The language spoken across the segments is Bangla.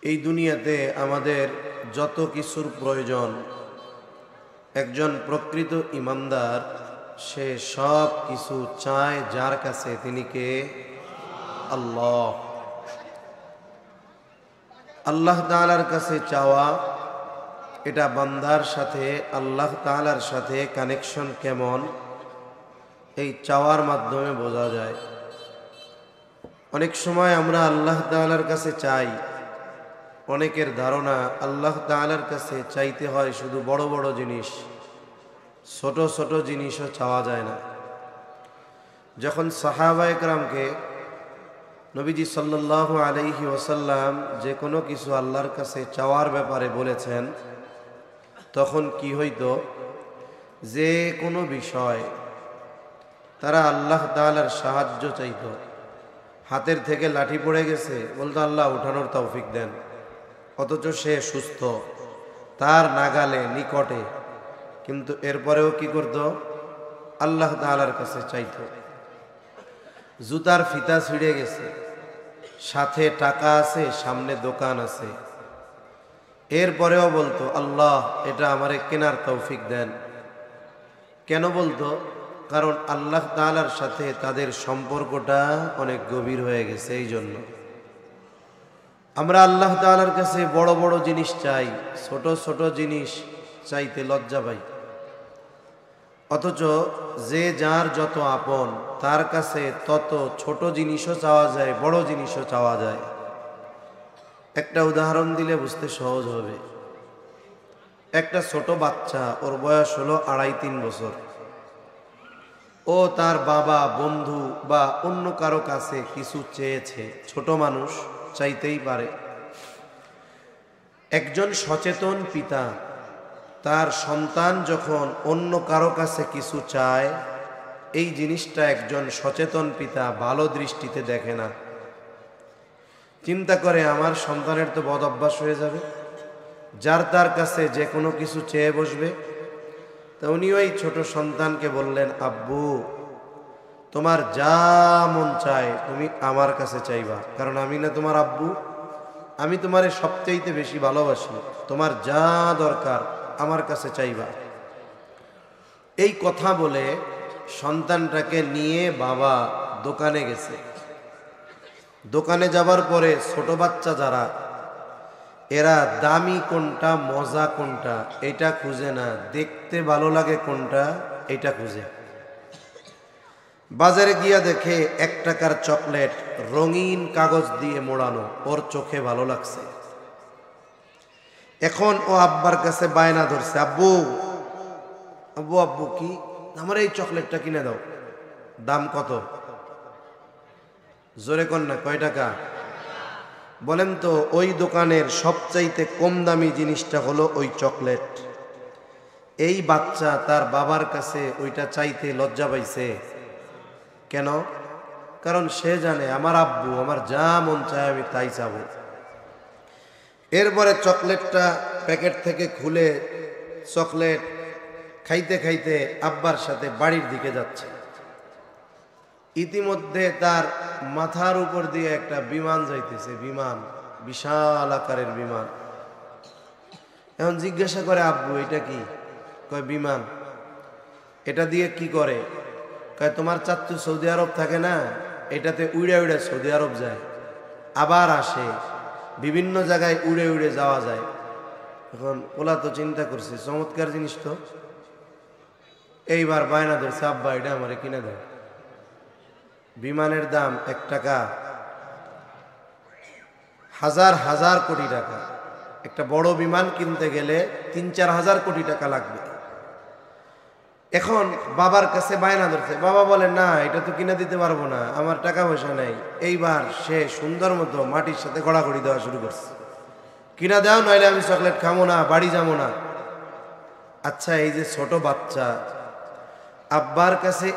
এই দুনিয়াতে আমাদের যত কিছুর প্রয়োজন, একজন প্রকৃত ঈমানদার সে সব কিছু চায় যার কাছে, তিনি কে? আল্লাহ। আল্লাহ তাআলার কাছে চাওয়া, এটা বান্দার সাথে আল্লাহ তাআলার সাথে কানেকশন কেমন, এই চাওয়ার মাধ্যমে বোঝা যায়। অনেক সময় আমরা আল্লাহ তাআলার কাছে চাই, অনেকের ধারণা আল্লাহ তাআলার কাছে চাইতে হয় শুধু বড় বড় জিনিস, ছোট ছোট জিনিসও চাওয়া যায় না। যখন সাহাবায়ে কেরামকে নবীজি সাল্লাল্লাহু আলাইহি ওয়াসাল্লাম যে কোনো কিছু আল্লাহর কাছে চাওয়ার ব্যাপারে বলেছেন, তখন কি হইতো, যে কোনো বিষয় তারা আল্লাহ তাআলার সাহায্য চাইত। হাতের থেকে লাঠি পড়ে গেছে, বলতো আল্লাহ উঠানোর তৌফিক দেন, অথচ সে সুস্থ, তার নাগালে, নিকটে, কিন্তু এরপরেও কি করত? আল্লাহ তাআলার কাছে চাইত। জুতার ফিতা ছিঁড়ে গেছে, সাথে টাকা আছে, সামনে দোকান আছে, এরপরেও বলতো আল্লাহ এটা আমারে কেনার তৌফিক দেন। কেন বলতো? কারণ আল্লাহ তাআলার সাথে তাদের সম্পর্কটা অনেক গভীর হয়ে গেছে। এই জন্য আমরা আল্লাহ তাআলার কাছে বড় বড় জিনিস চাই, ছোট ছোট জিনিস চাইতে লজ্জা পাই। অথচ যে যার যত আপন, তার কাছে তত ছোট জিনিসও চাওয়া যায়, বড় জিনিসও চাওয়া যায়। একটা উদাহরণ দিলে বুঝতে সহজ হবে। একটা ছোট বাচ্চা, ওর বয়স হলো 2.5-3 বছর, ও তার বাবা, বন্ধু বা অন্য কারো কাছে কিছু চেয়েছে। ছোট মানুষ, চাইতেই পারে। একজন সচেতন পিতা তার সন্তান যখন অন্য কারো কাছে কিছু চায়, এই জিনিসটা একজন সচেতন পিতা ভালো দৃষ্টিতে দেখে না। চিন্তা করে আমার সন্তানের তো বদ অভ্যাস হয়ে যাবে, যার তার কাছে যে কোনো কিছু চেয়ে বসবে। তা উনি ওই ছোট সন্তানকে বললেন, আব্বু তোমার যা মন চায় তুমি আমার কাছে চাইবা, কারণ আমি না তোমার আব্বু, আমি তোমারে সবচাইতে বেশি ভালোবাসি, তোমার যা দরকার আমার কাছে চাইবা। এই কথা বলে সন্তানটাকে নিয়ে বাবা দোকানে গেছে। দোকানে যাবার পরে ছোট বাচ্চা যারা, এরা দামি কোনটা, মজা কোনটা, এটা খুঁজে না, দেখতে ভালো লাগে কোনটা, এটা খুঁজে। বাজারে গিয়া দেখে 1 টাকার চকলেট রঙিন কাগজ দিয়ে মোড়ানো, ওর চোখে ভালো লাগছে। এখন ও আব্বার কাছে বায়না ধরছে, আব্বু আব্বু আব্বু কি, আমার এই চকলেটটা কিনে দাও। দাম কত? জোরে কর না, কয় টাকা? বলেন তো, ওই দোকানের সবচাইতে কম দামি জিনিসটা হলো ওই চকলেট। এই বাচ্চা তার বাবার কাছে ওইটা চাইতে লজ্জা পাইছে। কেন? কারণ সে জানে আমার আব্বু আমার যা মন চায় আমি তাই চাবো। এরপরে চকলেটটা প্যাকেট থেকে খুলে চকলেট খাইতে খাইতে আব্বার সাথে বাড়ির দিকে যাচ্ছে। ইতিমধ্যে তার মাথার উপর দিয়ে একটা বিমান যাইতেছে, বিমান, বিশাল আকারের বিমান। এখন জিজ্ঞাসা করে, আব্বু এটা কি? কয় বিমান। এটা দিয়ে কি করে? কয় তোমার চাচ্চু সৌদি আরব থাকে না, এটাতে উড়ে উড়ে সৌদি আরব যায়, আবার আসে, বিভিন্ন জায়গায় উড়ে উড়ে যাওয়া যায়। এখন ওলা তো চিন্তা করছে চমৎকার জিনিস তো, এইবার বায়না ধরছে, আব্বা এটা আমারে কিনে দাও। বিমানের দাম 1 টাকা, হাজার হাজার কোটি টাকা। একটা বড় বিমান কিনতে গেলে 3-4 হাজার কোটি টাকা লাগবে। এখন বাবার কাছে বায়না ধরছে, বাবা বলে না এটা তো কিনে দিতে পারবো না, আমার টাকা পয়সা নেই। এইবার সে সুন্দর মতো মাটির সাথে গড়াগড়ি দেওয়া শুরু করছে, কিনা দাও নইলে আমি চকলেট খাবো না, বাড়ি যাবো না। আচ্ছা, এই যে ছোট বাচ্চা আব্বার কাছে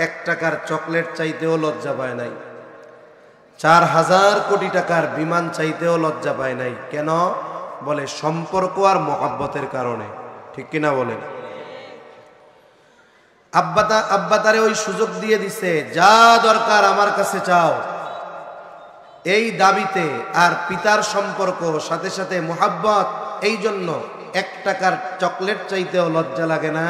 1 টাকার চকলেট চাইতেও লজ্জা পায় নাই, 4,000 কোটি টাকার বিমান চাইতেও লজ্জা পায় নাই। কেন? বলে সম্পর্ক আর মহব্বতের কারণে। ঠিক কিনা বলেন? আব্বা তারে ওই সুযোগ দিয়ে দিছে, যা দরকার আমার কাছে চাও। এই দাবিতে আর পিতার সম্পর্ক সাথে সাথে মোহাব্বত, এই জন্য 1 টাকার চকলেট চাইতেও লজ্জা লাগে না,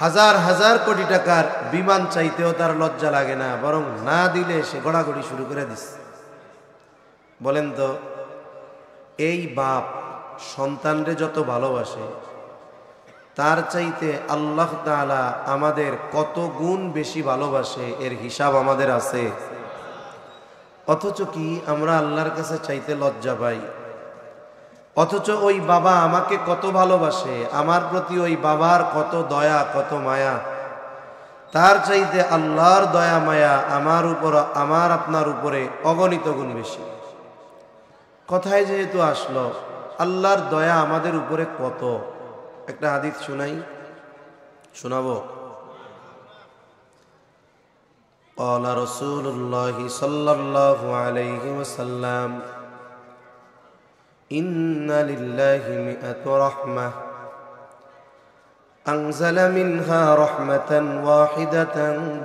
হাজার হাজার কোটি টাকার বিমান চাইতেও তার লজ্জা লাগে না, বরং না দিলে সে গড়াগড়ি শুরু করে দিচ্ছে। বলেন তো, এই বাপ সন্তানরে যত ভালোবাসে তার চাইতে আল্লাহ তাআলা আমাদের কত গুণ বেশি ভালোবাসে, এর হিসাব আমাদের আছে। অথচ কি আমরা আল্লাহর কাছে চাইতে লজ্জা পাই। অথচ ওই বাবা আমাকে কত ভালোবাসে, আমার প্রতি ওই বাবার কত দয়া কত মায়া, তার চাইতে আল্লাহর দয়া মায়া আমার উপর, আমার আপনার উপরে অগণিত গুণ বেশি। কথায় যেহেতু আসলো, আল্লাহর দয়া আমাদের উপরে কত, একটা হাদিস শোনাবো। قال رسول الله صلى الله عليه وسلم إن لله 100 رحمة أنزل منها رحمة واحدة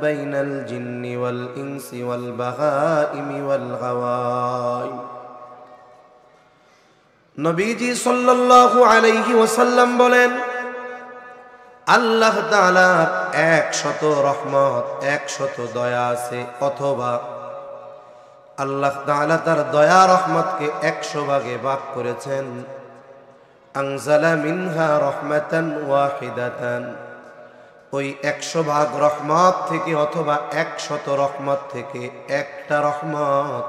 بين الجن والإنس والبهائم والغوائم। নবীজি সাল্লাল্লাহু আলাইহি ওয়াসাল্লাম বলেন, আল্লাহ তাআলার 100 রহমত, 100 দয়া আছে, অথবা আল্লাহ তাআলা তার দয়া রহমতকে 100 ভাগে ভাগ করেছেন। আনজালা মিনহা রাহমাতান ওয়াহিদাতান, ওই 100 ভাগ রহমত থেকে অথবা 100 রহমত থেকে একটা রহমত,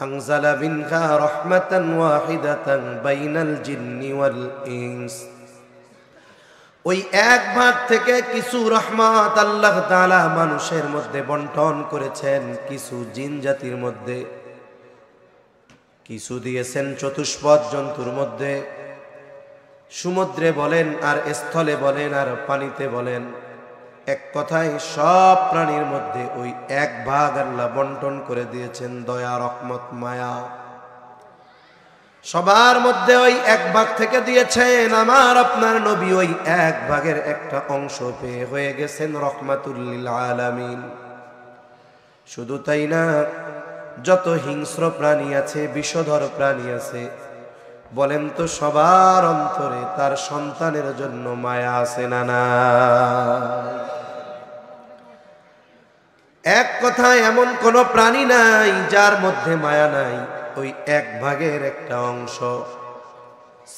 আনজালা মিনহা রাহমাতান ওয়াহিদাতান বাইনাল জিন্নি ওয়াল ইনস, ওই 1 ভাগ থেকে কিছু রহমত আল্লাহ তাআলা মানুষের মধ্যে বন্টন করেছেন, কিছু জিন জাতির মধ্যে, কিছু দিয়েছেন চতুষ্পদ জন্তুর মধ্যে, সমুদ্রে বলেন আর স্থলে বলেন আর পানিতে বলেন, এক কথায় সব প্রাণীর মধ্যে ওই 1 ভাগ আল্লাহ বন্টন করে দিয়েছেন দয়া রহমত মায়া। সবার মধ্যে ওই 1 ভাগ থেকে দিয়েছেন। আমার আপনার নবী ওই 1 ভাগের একটা অংশ পেয়ে হয়ে গেছেন রহমাতুল লিল আলামিন। শুধু তাই না, যত হিংস্র প্রাণী আছে, বিষধর প্রাণী আছে, বলেন তো সবার অন্তরে তার সন্তানের জন্য মায়া আছে না না? এক কথায় এমন কোন প্রাণী নাই যার মধ্যে মায়া নাই। ওই 1 ভাগের একটা অংশ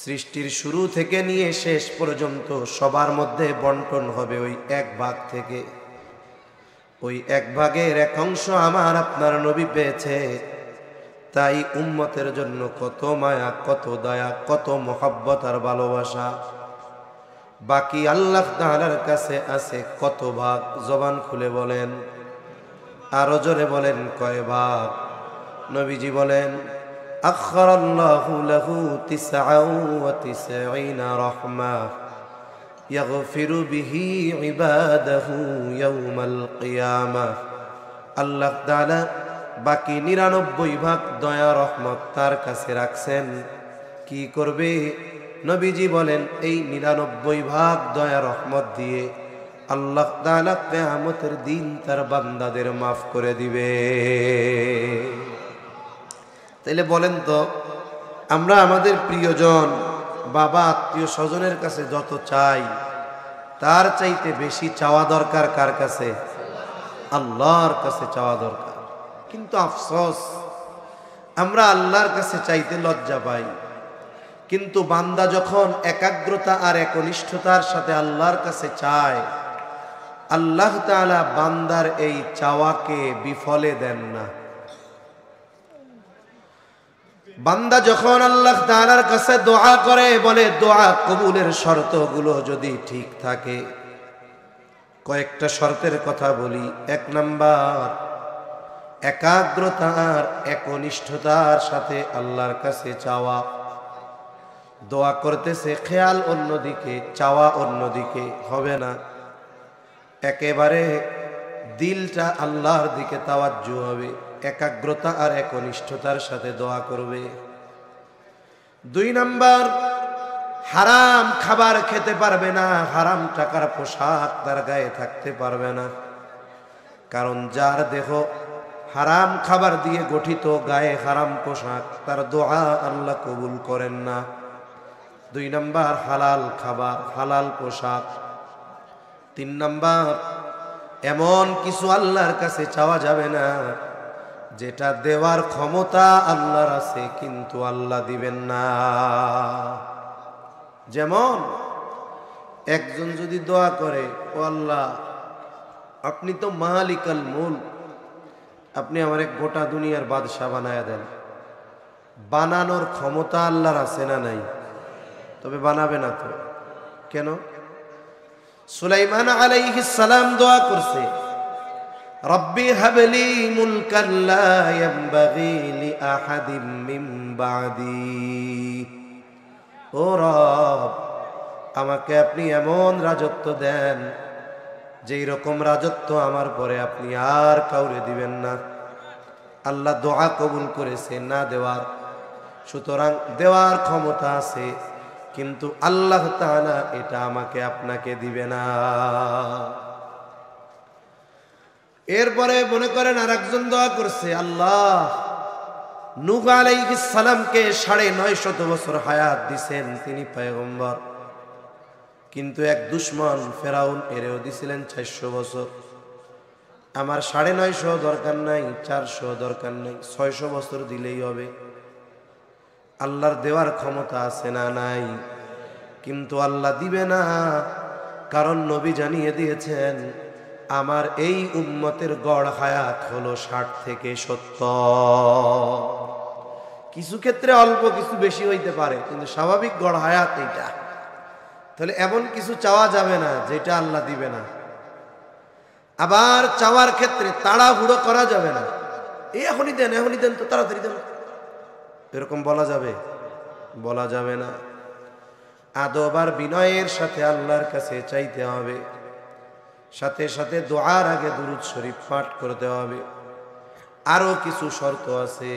সৃষ্টির শুরু থেকে নিয়ে শেষ পর্যন্ত সবার মধ্যে বন্টন হবে ওই 1 ভাগ থেকে। ওই 1 ভাগের 1 অংশ আমার আপনার নবী পেয়েছে। তাই উম্মতের জন্য কত মায়া, কত দয়া, কত মহব্বত আর ভালোবাসা। বাকি আল্লাহ তাআলার কাছে আছে কত ভাগ? জবান খুলে বলেন, আরো জোরে বলেন, কয় ভাগ? নবীজি বলেন, আখরাল্লাহু লাহু 99 রাহমা ইয়াগফিরু বিহি ইবাদাহু ইয়াউমাল কিয়ামাহ। আল্লাহ তাআলা বাকি 99 ভাগ দয়া রহমত তার কাছে রাখছেন। কি করবে? নবীজি বলেন, এই 99 ভাগ দয়া রহমত দিয়ে আল্লাহ তাআলা কিয়ামতের দিন তার বান্দাদের মাফ করে দিবে। তাইলে বলেন তো, আমরা আমাদের প্রিয়জন, বাবা, আত্মীয় স্বজনের কাছে যত চাই, তার চাইতে বেশি চাওয়া দরকার কার কাছে? আল্লাহর কাছে চাওয়া দরকার। কিন্তু আফসোস, আমরা আল্লাহর কাছে চাইতে লজ্জা পাই। কিন্তু বান্দা যখন একাগ্রতা আর একনিষ্ঠতার সাথে আল্লাহর কাছে চায়, আল্লাহ তাআলা বান্দার এই চাওয়াকে বিফলে দেন না। বান্দা যখন আল্লাহ তাআলার কাছে দোয়া করে, বলে দোয়া কবুলের শর্তগুলো যদি ঠিক থাকে, কয়েকটা শর্তের কথা বলি। 1 নাম্বার, একাগ্রতার একনিষ্ঠতার সাথে আল্লাহর কাছে চাওয়া। দোয়া করতেছে, খেয়াল অন্যদিকে, চাওয়া অন্যদিকে হবে না। একেবারে দিলটা আল্লাহর দিকে তাওয়াজ্জু হবে, একাগ্রতা আর একনিষ্ঠতার সাথে দোয়া করবে। 2 নাম্বার, হারাম খাবার খেতে পারবে না, হারাম টাকার পোশাক তার গায়ে থাকতে পারবে না। কারণ যার দেহ হারাম খাবার দিয়ে গঠিত, গায়ে হারাম পোশাক, তার দোয়া আল্লাহ কবুল করেন না। 2 নাম্বার হালাল খাবার, হালাল পোশাক। 3 নাম্বার এমন কিছু আল্লাহর কাছে চাওয়া যাবে না যেটা দেওয়ার ক্ষমতা আল্লাহর আছে কিন্তু আল্লাহ দিবেন না। যেমন একজন যদি দোয়া করে, ও আল্লাহ আপনি তো মালিকাল মুলক, আপনি আমার এক গোটা দুনিয়ার বাদশা বানায়া দেন। বানানোর ক্ষমতা আল্লাহর আছে না নাই? তবে বানাবে না তো কেন? সুলাইমান আলাইহিস সালাম দোয়া করছে, রব্বি হাবলি মুলকান লা ইয়ানবাগি লি আহাদিম মিন বাদি। ও রব, আমাকে আপনি এমন রাজত্ব দেন যেই রকম রাজত্ব আমার পরে আপনি আর কাউরে দিবেন না। আল্লাহ দোয়া কবুল করেছে না দেওয়ার। সুতরাং দেওয়ার ক্ষমতা আছে কিন্তু আল্লাহ তাআলা এটা আমাকে আপনাকে দিবে না। এরপরে মনে করেন আর একজন দোয়া করছে, আল্লাহ নূহ আলাইহিস সালামকে 950 বছর হায়াত দিছেন, তিনি পয়গম্বর, কিন্তু এক দুশমন ফেরাউন এরেও দিছিলেন 400 বছর। আমার 950 দরকার নাই, 400 দরকার নাই, 600 বছর দিলেই হবে। আল্লাহর দেওয়ার ক্ষমতা আছে না নাই? কিন্তু আল্লাহ দিবে না, কারণ নবী জানিয়ে দিয়েছেন আমার এই উম্মতের গড় হায়াত হলো 60 থেকে 70। কিছু ক্ষেত্রে অল্প কিছু বেশি হইতে পারে, কিন্তু স্বাভাবিক গড় হায়াত এইটা। তাহলে এমন কিছু চাওয়া যাবে না যেটা আল্লাহ দিবে না। আবার চাওয়ার ক্ষেত্রে তাড়াহুড়ো করা যাবে না, এখনই দেন এখনই দেন তো, তাড়াতাড়ি দেন, এরকম বলা যাবে? বলা যাবে না। আদব আর বিনয়ের সাথে আল্লাহর কাছে চাইতে হবে, সাথে সাথে দোয়ার আগে দুরূদ শরীফ পাঠ করতে হবে। আরো কিছু শর্ত আছে,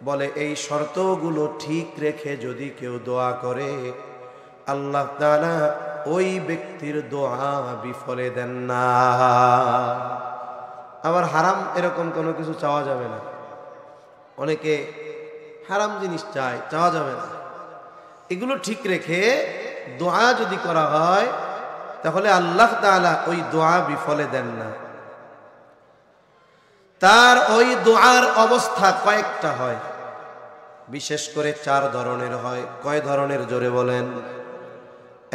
বলে এই শর্তগুলো ঠিক রেখে যদি কেউ দোয়া করে আল্লাহ তাআলা ওই ব্যক্তির দোয়া বিফলে দেন না। আবার হারাম এরকম কোনো কিছু চাওয়া যাবে না। অনেকে হারাম জিনিস চায়, চাওয়া যাবে না। এগুলো ঠিক রেখে দোয়া যদি করা হয় তাহলে আল্লাহ তাআলা ওই দোয়া বিফলে দেন না। তার ওই দোয়ার অবস্থা কয়েকটা হয়, বিশেষ করে 4 ধরনের হয়। কয় ধরনের জোরে বলেন?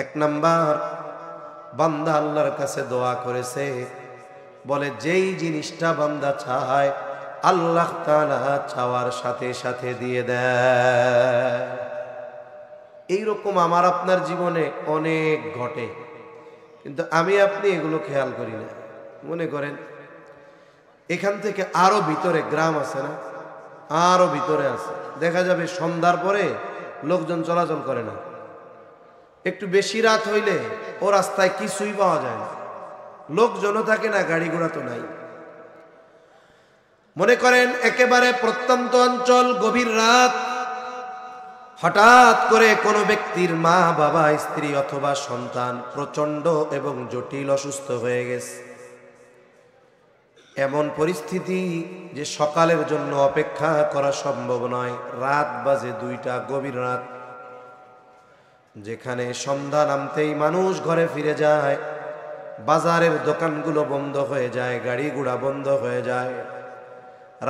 1 নাম্বার, বান্দা আল্লাহর কাছে দোয়া করেছে, বলে যেই জিনিসটা বান্দা চায় আল্লাহ তাআলা চাওয়ার সাথে সাথে দিয়ে দেয়। এইরকম আমার আপনার জীবনে অনেক ঘটে, কিন্তু আমি আপনি এগুলো খেয়াল করি না। মনে করেন এখান থেকে আরো ভিতরে গ্রাম আছে না, আরো ভিতরে আছে, দেখা যাবে সন্ধ্যার পরে লোকজন চলাচল করে না। একটু বেশি রাত হইলে ও রাস্তায় কিছুই পাওয়া যায় না, লোকজনও থাকে না, গাড়ি ঘোড়া তো নাই। মনে করেন একেবারে প্রত্যন্ত অঞ্চল, গভীর রাত, হঠাৎ করে কোনো ব্যক্তির মা বাবা স্ত্রী অথবা সন্তান প্রচন্ড এবং জটিল অসুস্থ হয়ে গেছে। এমন পরিস্থিতি যে সকালের জন্য অপেক্ষা করা সম্ভব নয়। রাত বাজে 2টা, গভীর রাত, যেখানে সন্ধ্যা নামতেই মানুষ ঘরে ফিরে যায়, বাজারের দোকানগুলো বন্ধ হয়ে যায়, গাড়ি ঘোড়া বন্ধ হয়ে যায়।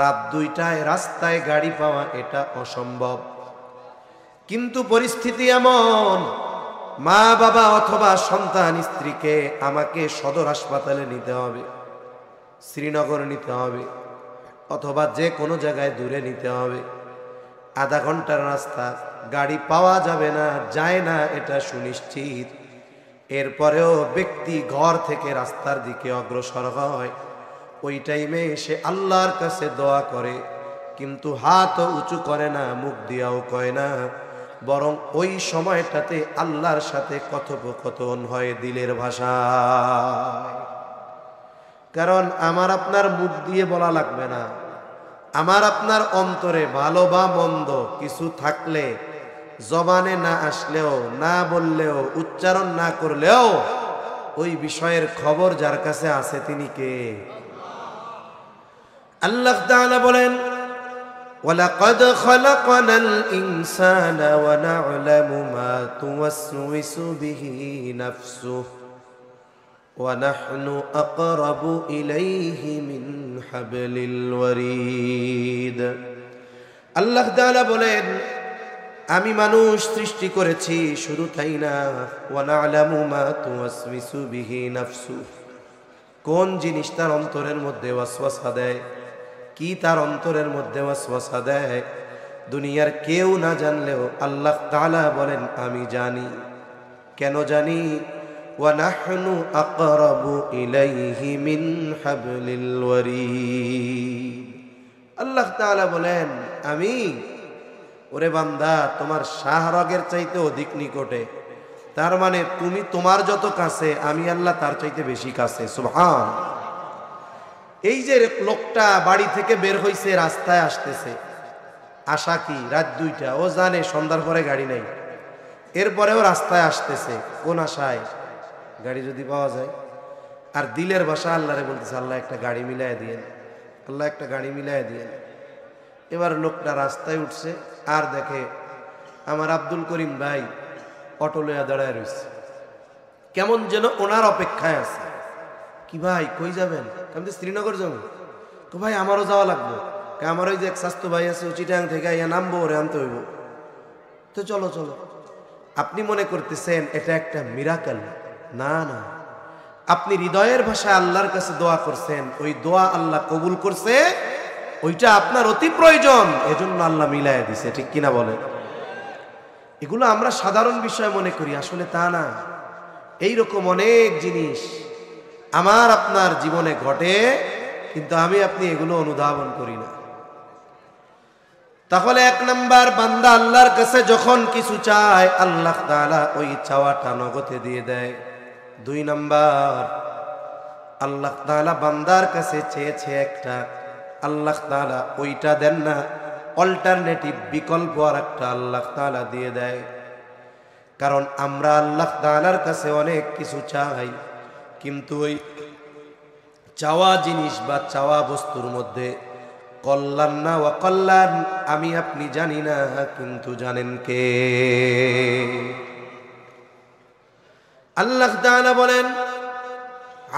রাত 2টায় রাস্তায় গাড়ি পাওয়া এটা অসম্ভব। কিন্তু পরিস্থিতি এমন, মা বাবা অথবা সন্তান স্ত্রীকে আমাকে সদর হাসপাতালে নিতে হবে, শ্রীনগর নিতে হবে, অথবা যে কোনো জায়গায় দূরে নিতে হবে। আধা ঘন্টার রাস্তা, গাড়ি পাওয়া যাবে না, যায় না, এটা সুনিশ্চিত। এরপরেও ব্যক্তি ঘর থেকে রাস্তার দিকে অগ্রসর হয়। ওই টাইমে সে আল্লাহর কাছে দোয়া করে, কিন্তু হাতও উঁচু করে না, মুখ দিয়াও কয় না, বরং ওই সময়টাতে আল্লাহর সাথে কথোপকথন হয় দিলের ভাষায়। কারণ আমার আপনার মুখ দিয়ে বলা লাগবে না, আমার আপনার অন্তরে ভালো বা মন্দ কিছু থাকলে, জবানে না আসলেও, না বললেও, উচ্চারণ না করলেও ওই বিষয়ের খবর যার কাছে আছে তিনি কে? আল্লাহ তাআলা বলেন, ওয়ালাকাদ খালাকনাল ইনসানা ওয়া না'লামু মা তুওয়াসওয়িসু বিহি নাফসুহু ওয়া নাহনু আকরাবু ইলাইহি মিন হাবলিল ওয়ারিদ। আল্লাহ তাআলা বলেন, আমি মানুষ সৃষ্টি করেছি, শুধু তাই না, ওয়া না'লামু মা তুওয়াসওয়িসু বিহি নাফসুহু, কোন জিনিস তার অন্তরের মধ্যে ওয়াসওয়াসা দেয়, কি তার অন্তরের মধ্যে ওয়াসওয়াসা দেয়, দুনিয়ার কেউ না জানলেও আল্লাহ তাআলা বলেন আমি জানি। কেন জানি? ওয়া নাহনু আকরাবু ইলাইহি মিন হাবলিল ওয়ারিদ। আল্লাহ তাআলা বলেন, আমি, ওরে বান্দা, তোমার শাহরগের চাইতে অধিক নিকটে। তার মানে তুমি তোমার যত কাছে, আমি আল্লাহ তার চাইতে বেশি কাছে। সুবহান। এই যে লোকটা বাড়ি থেকে বের হইছে, রাস্তায় আসতেছে, আশা কি রাত 2টা, ও জানে সন্ধ্যার পরে গাড়ি নাই, এরপরেও রাস্তায় আসতেছে কোন আশায়? গাড়ি যদি পাওয়া যায়। আর দিলের ভাষা আল্লাহরে বলতেছে, আল্লাহ একটা গাড়ি মিলাই দিয়েন, আল্লাহ একটা গাড়ি মিলাই দিয়েন। এবার লোকটা রাস্তায় উঠছে, আর দেখে আমার আব্দুল করিম ভাই অটো লইয়া দাঁড়ায় রয়েছে, কেমন যেন ওনার অপেক্ষায় আছে। কি ভাই, কই যাবেন? আমি তো শ্রীনগর যাবো। তো ভাই আমারও যাওয়া লাগবে, আমার ওই যে এক স্বাস্থ্য ভাই আছে, ও চিটাং থেকে ইয়া নামবো, ওরে আনতে হইব, তো চলো চলো। আপনি মনে করতেছেন এটা একটা মিরাকেল? না না, আপনি হৃদয়ের ভাষায় আল্লাহর কাছে দোয়া করছেন, ওই দোয়া আল্লাহ কবুল করছে, ওইটা আপনার অতি প্রয়োজন, এজন্য আল্লাহ মিলাই দিছে। ঠিক কিনা বলেন? এগুলো আমরা সাধারণ বিষয় মনে করি, আসলে তা না। এইরকম অনেক জিনিস আমার আপনার জীবনে ঘটে, কিন্তু আমি আপনি এগুলো অনুধাবন করি না। তাহলে 1 নাম্বার, বান্দা আল্লাহর কাছে যখন কিছু চায়, আল্লাহ তাআলা ওই চাওয়াটা নগদে দিয়ে দেয়। 2 নাম্বার, আল্লাহ তাআলা বান্দার কাছে চেয়েছে একটা, আল্লাহ তাআলা ওইটা দেন না, অল্টারনেটিভ বিকল্প আর একটা আল্লাহ তাআলা দিয়ে দেয়। কারণ আমরা আল্লাহ তাআলার কাছে অনেক কিছু চাই, কিন্তু ওই চাওয়া জিনিস বা চাওয়া বস্তুর মধ্যে কল্যাণ না ওয়াকল্যাণ আমি আপনি জানি না, কিন্তু জানেন কে? আল্লাহ তাআলা বলেন,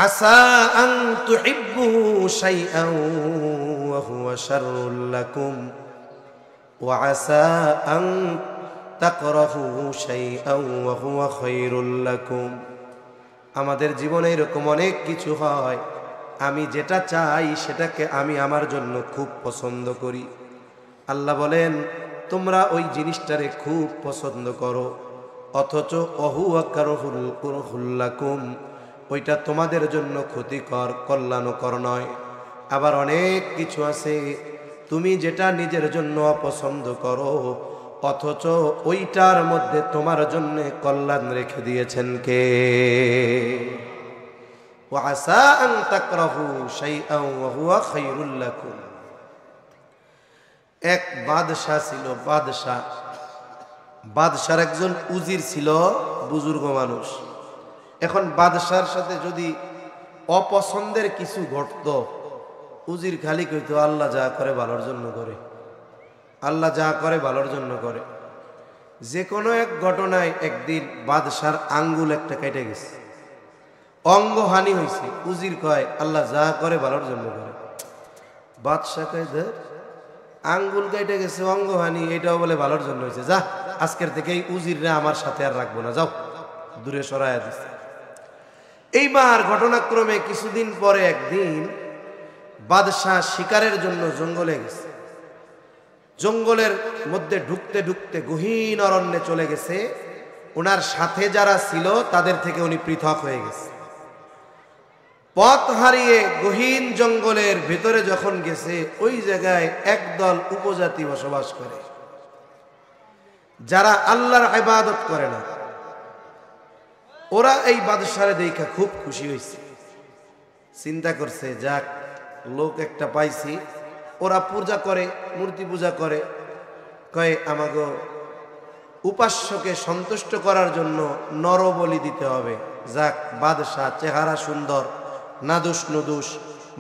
আসা আন তুহিব্বু শাইআন ওয়া হুয়া শাররুল লাকুম ওয়া আসা আন তাকরাহু শাইআন ওয়া হুয়া খায়রুল লাকুম। আমাদের জীবনে এরকম অনেক কিছু হয়, আমি যেটা চাই সেটাকে আমি আমার জন্য খুব পছন্দ করি। আল্লাহ বলেন, তোমরা ওই জিনিসটারে খুব পছন্দ করো, অথচ অহুয়া কারহুল লাকুম, ওইটা তোমাদের জন্য ক্ষতিকর, কল্যাণকর নয়। আবার অনেক কিছু আছে তুমি যেটা নিজের জন্য অপছন্দ করো, অথচ ওইটার মধ্যে তোমার জন্য কল্যাণ রেখে দিয়েছেন কে? ওয়াসা আন তাকরাহু শাইআন ওয়া হুয়া খায়রুল লাকুম। এক বাদশা ছিল, বাদশার একজন উজির ছিল, বুজুর্গ মানুষ। এখন বাদশার সাথে যদি অপছন্দের কিছু ঘটতো, উজির খালি কইতো আল্লাহ যা করে ভালোর জন্য করে, আল্লাহ যা করে ভালোর জন্য করে। যে কোনো এক ঘটনায় একদিন বাদশার আঙ্গুল একটা কেটে গেছে, অঙ্গহানি হয়েছে। উজির কয় আল্লাহ যা করে ভালোর জন্য করে। বাদশা কয় যে আঙ্গুল কেটে গেছে, অঙ্গহানি, এটাও বলে ভালোর জন্য হয়েছে, যা আজকের থেকে এই উজিররা আমার সাথে আর রাখবো না, যাও, দূরে সরাইয়া দিচ্ছে। এইবার ঘটনাক্রমে কিছুদিন পরে একদিন বাদশাহ শিকারের জন্য জঙ্গলে গেছে। জঙ্গলের মধ্যে ঢুকতে ঢুকতে গহীন অরণ্যে চলে গেছে। ওনার সাথে যারা ছিল তাদের থেকে উনি পৃথক হয়ে গেছে। পথ হারিয়ে গহীন জঙ্গলের ভেতরে যখন গেছে, ওই জায়গায় একদল উপজাতি বসবাস করে, যারা আল্লাহর ইবাদত করে না। ওরা এই বাদশারে দেখা খুব খুশি হয়েছে, চিন্তা করছে যাক লোক একটা পাইছি। ওরা পূজা করে, মূর্তি পূজা করে, কয় আমাগো উপাস্যকে সন্তুষ্ট করার জন্য নরবলি দিতে হবে। যাক, বাদশাহ চেহারা সুন্দর, নাদুস নুদুস,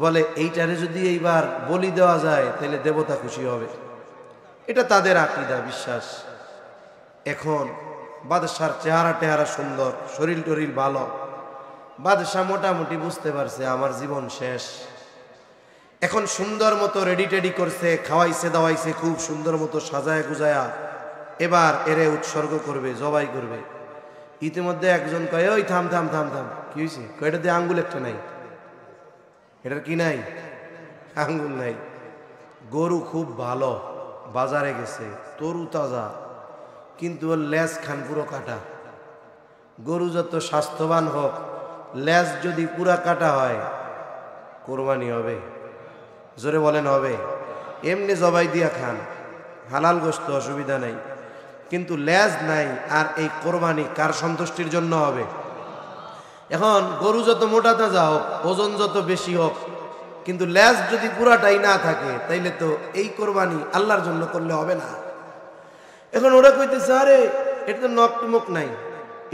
বলে এইটারে যদি এইবার বলি দেওয়া যায় তাহলে দেবতা খুশি হবে। এটা তাদের আকীদা, বিশ্বাস। এখন বাদশার চেহারা টেহারা সুন্দর, শরীর টরিল ভালো। বাদশাহ মোটামুটি বুঝতে পারছে আমার জীবন শেষ। এখন সুন্দর মতো রেডি টেডি করছে, খাওয়াইছে দাওয়াইছে খুব সুন্দর মতো সাজায় গুজায়া, এবার এরে উৎসর্গ করবে, জবাই করবে। ইতিমধ্যে একজন কয়, ওই থাম থাম থাম থাম, কি হয়েছে? কয়টা দিয়ে আঙ্গুল একটা নাই। এটার কি নাই? আঙ্গুল নাই। গরু খুব ভালো, বাজারে গেছে, তরু তাজা, কিন্তু ওর লেজ খান পুরো কাটা। গরু যত স্বাস্থ্যবান হোক, লেজ যদি পুরা কাটা হয় কোরবানি হবে? জোরে বলেন হবে? এমনি জবাই দিয়া খান, হালাল গোশত, অসুবিধা নাই। কিন্তু লেজ নাই, আর এই কোরবানি কার সন্তুষ্টির জন্য হবে? এখন গরু যত মোটা তাজা হোক, ওজন যত বেশি হোক, কিন্তু লেজ যদি পুরাটাই না থাকে, তাইলে তো এই কোরবানি আল্লাহর জন্য করলে হবে না। এখন ওরা কইতেছে, আরে এটা তো নখ টুমুক নাই।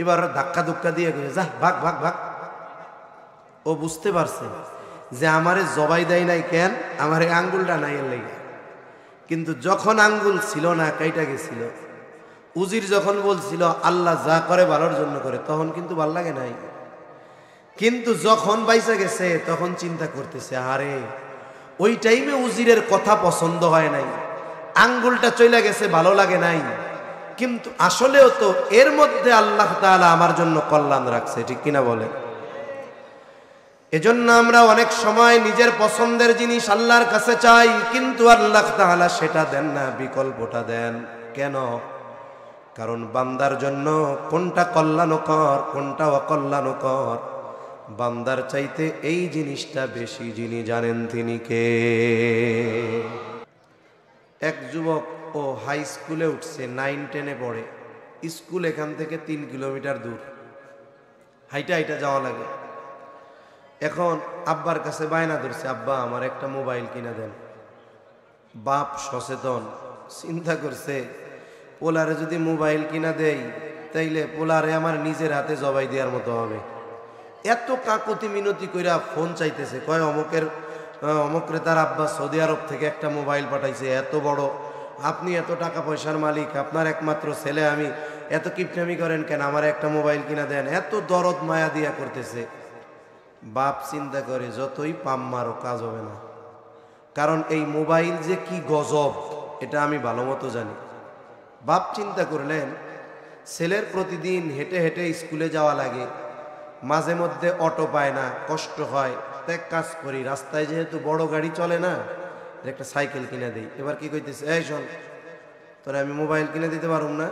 এবার ধাক্কা ধুক্কা দিয়ে কইছে, যা ভাগ ভাগ ভাগ। ও বুঝতে পারছে যে আমারে জবাই দেয় নাই কেন, আমারে আঙ্গুলটা নাই এর লেগে। কিন্তু যখন আঙ্গুল ছিল না, কাইটা গেছিল, উজির যখন বলছিল আল্লাহ যা করে ভালোর জন্য করে, তখন কিন্তু ভাল লাগে নাই। কিন্তু যখন বাইসা গেছে তখন চিন্তা করতেছে, আরে ওই টাইমে উজিরের কথা পছন্দ হয় নাই, আঙ্গুলটা চলে গেছে, ভালো লাগে নাই, কিন্তু আসলেও তো এর মধ্যে আল্লাহ তাআলা আমার জন্য কল্যাণ রাখছে, ঠিক কিনা বলে? এজন্য আমরা অনেক সময় নিজের পছন্দের জিনিস আল্লাহর কাছে চাই, কিন্তু আল্লাহ তাআলা সেটা দেন না, বিকল্পটা দেন। কেন? কারণ বান্দার জন্য কোনটা কল্যাণকর কোনটা অকল্যাণকর, বান্দার চাইতে এই জিনিসটা বেশি যিনি জানেন তিনি কে। এক যুবক, ও হাই স্কুলে উঠছে, 9-10-এ পড়ে। স্কুল এখান থেকে 3 কিলোমিটার দূর, হাইটা হাইটা যাওয়া লাগে। এখন আব্বার কাছে বায়না ধরছে, আব্বা আমার একটা মোবাইল কিনে দেন। বাপ সচেতন, চিন্তা করছে পোলারে যদি মোবাইল কিনা দেই তাইলে পোলারে আমার নিজের হাতে জবাই দেওয়ার মতো হবে। এত কাকুতি মিনতি কইরা ফোন চাইতেছে, কয় অমুকরে তার আব্বা সৌদি আরব থেকে একটা মোবাইল পাঠাইছে, এত বড়, আপনি এত টাকা পয়সার মালিক, আপনার একমাত্র ছেলে, আমি এত কিপটামি করেন কেন, আমার একটা মোবাইল কিনা দেন। এত দরদ মায়া দিয়া করতেছে। বাপ চিন্তা করে যতই পাম মারো কাজ হবে না, কারণ এই মোবাইল যে কি গজব এটা আমি ভালো মতো জানি। বাপ চিন্তা করলেন, ছেলের প্রতিদিন হেঁটে হেঁটে স্কুলে যাওয়া লাগে, মাঝে মধ্যে অটো পায় না, কষ্ট হয়, তাই কাজ করি, রাস্তায় যেহেতু বড় গাড়ি চলে না, একটা সাইকেল কিনে দিই। এবার কি কইতেছে, এই শোন, তোরে আমি মোবাইল কিনে দিতে পারুম না,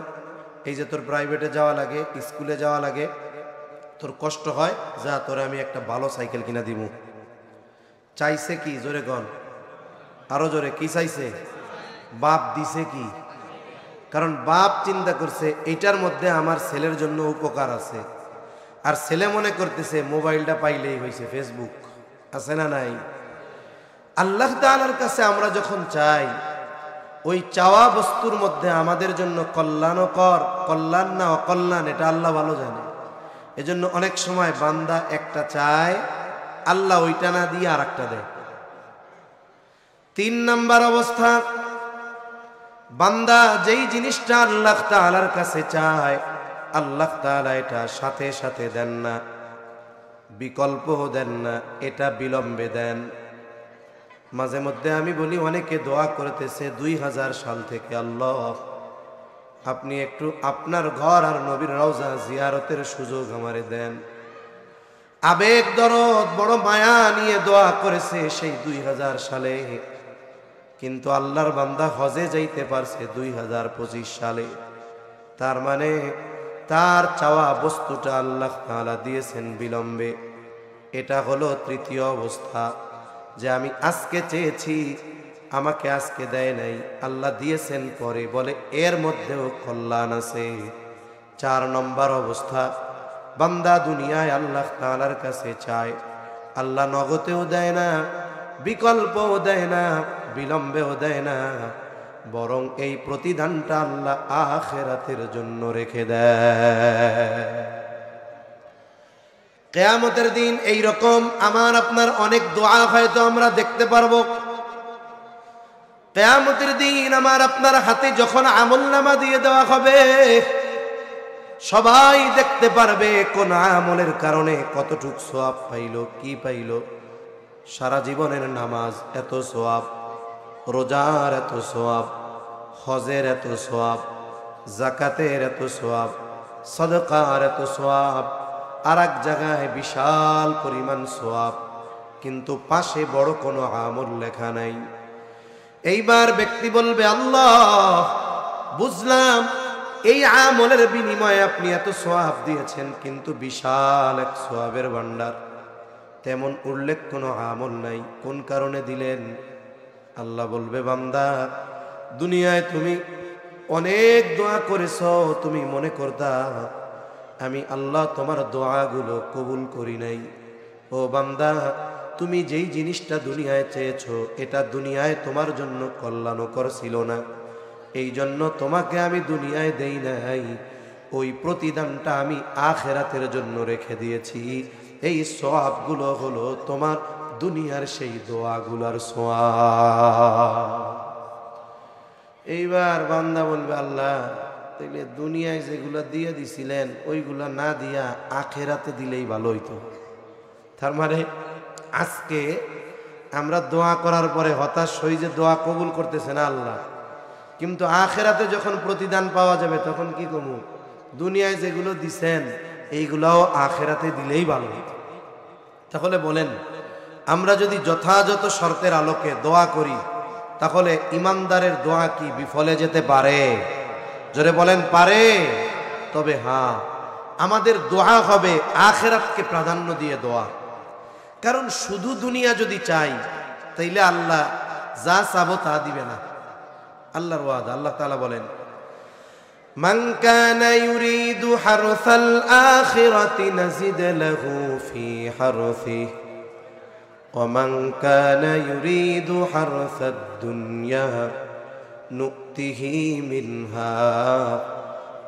এই যে তোর প্রাইভেটে যাওয়া লাগে, স্কুলে যাওয়া লাগে, তোর কষ্ট হয়, যা তোরে আমি একটা ভালো সাইকেল কিনে দিব। চাইছে কি? জোরে গন, আরো জোরে, কি চাইছে? বাপ দিছে কি? কারণ বাপ চিন্তা করছে এইটার মধ্যে আমার ছেলের জন্য উপকার আছে। আর ছেলে মনে করতেছে মোবাইলটা পাইলেই হয়েছে, ফেসবুক আছে না নাই? আল্লাহ তাআলার কাছে আমরা যখন চাই, ওই চাওয়া বস্তুর মধ্যে আমাদের জন্য কল্যাণকর, কল্যাণ না অকল্যাণ, এটা আল্লাহ ভালো জানে। এজন্য অনেক সময় বান্দা একটা চায়, আল্লাহ ওইটা না দিয়ে আর একটা দেয়। 3 নাম্বার অবস্থা, বান্দা যেই জিনিসটা আল্লাহ তাআলার কাছে চায়, আল্লাহ তাআলা এটা সাথে সাথে দেন না, বিকল্পও দেন না, এটা বিলম্বে দেন। মাঝে মধ্যে আমি বলি, অনেকে দোয়া করতেছে 2000 সাল থেকে, আল্লাহ আপনি একটু আপনার ঘর আর নবীর রওজা জিয়ারতের সুযোগ আমারে দেন। আবেগ দরদ বড় মায়া নিয়ে দোয়া করেছে সেই 2000 সালে, কিন্তু আল্লাহর বান্দা হজে যাইতে পারছে 2025 সালে। তার মানে তার চাওয়া বস্তুটা আল্লাহ তাআলা দিয়েছেন বিলম্বে। এটা হলো তৃতীয় অবস্থা, যে আমি আজকে চেয়েছি, আমাকে আজকে দেয় নাই, আল্লাহ দিয়েছেন পরে, বলে এর মধ্যেও কল্যাণ আছে। 4 নম্বর অবস্থা, বান্দা দুনিয়ায় আল্লাহ তাআলার কাছে চায়, আল্লাহ নগদেও দেয় না, বিকল্পও দেয় না, বিলম্বেও দেয় না, বরং এই প্রতিদানটা আল্লাহ আখিরাতের জন্য রেখে দেয়। কিয়ামতের দিন এই রকম আমার আপনার অনেক দোয়া হয়তো আমরা দেখতে পারবো। কিয়ামতের দিন আমার আপনার হাতে যখন আমলনামা দিয়ে দেওয়া হবে, সবাই দেখতে পারবে কোন আমলের কারণে কতটুক সওয়াব পাইলো, কি পাইলো। সারা জীবনের নামাজ এত সওয়াব, রোজার এত সওয়াব, হজের এত সওয়াব, যাকাতের এত সওয়াব, সাদকার এত সওয়াব, আর এক জায়গায় বিশাল পরিমাণ সওয়াব, কিন্তু পাশে বড় কোনো আমল লেখা নাই। এইবার ব্যক্তি বলবে, আল্লাহ বুঝলাম এই আমলের বিনিময়ে আপনি এত সওয়াব দিয়েছেন, কিন্তু বিশাল এক সওয়াবের ভান্ডার, তেমন উল্লেখ কোনো আমল নাই, কোন কারণে দিলেন? আল্লাহ বলবে, বান্দা দুনিয়ায় তুমি অনেক দোয়া করেছো, তুমি মনে করতা আমি আল্লাহ তোমার দোয়াগুলো কবুল করি নাই। ও বান্দা, তুমি যেই জিনিসটা দুনিয়ায় চেয়েছো এটা দুনিয়ায় তোমার জন্য কল্যাণকর ছিল না, এই জন্য তোমাকে আমি দুনিয়ায় দেই নাই, ওই প্রতিদানটা আমি আখিরাতের জন্য রেখে দিয়েছি। এই সওয়াবগুলো হলো তোমার দুনিয়ার সেই দোয়াগুলোর সওয়াব। এইবার বান্দা বলবে, আল্লাহ তাইলে দুনিয়ায় যেগুলো দিয়ে দিছিলেন ওইগুলা না দিয়া আখিরাতে দিলেই ভালো হইতো। তার মানে আজকে আমরা দোয়া করার পরে হতাশ হই যে দোয়া কবুল করতেছে না আল্লাহ, কিন্তু আখিরাতে যখন প্রতিদান পাওয়া যাবে তখন কি কমু, দুনিয়ায় যেগুলো দিছেন এইগুলাও আখিরাতে দিলেই ভালো হইতো। তাহলে বলেন, আমরা যদি যথাযথ শর্তের আলোকে দোয়া করি তাহলে ইমানদারের দোয়া কি বিফলে যেতে পারে? জোরে বলেন, পারে? তবে হ্যাঁ, আমাদের দোয়া হবে আখিরাতকে প্রাধান্য দিয়ে দোয়া। কারণ শুধু দুনিয়া যদি চাই তাইলে আল্লাহ যা চাবো তা দিবে না। আল্লাহর ওয়াদা, আল্লাহ তাআলা বলেন, মান কানা ইউরিদু হারসাল আখিরাতি নাজিদ লাহু ফি হারসিহি ওয়া মান কানা ইউরিদু হারসাদ দুনিয়া নু'তিহি মিনহা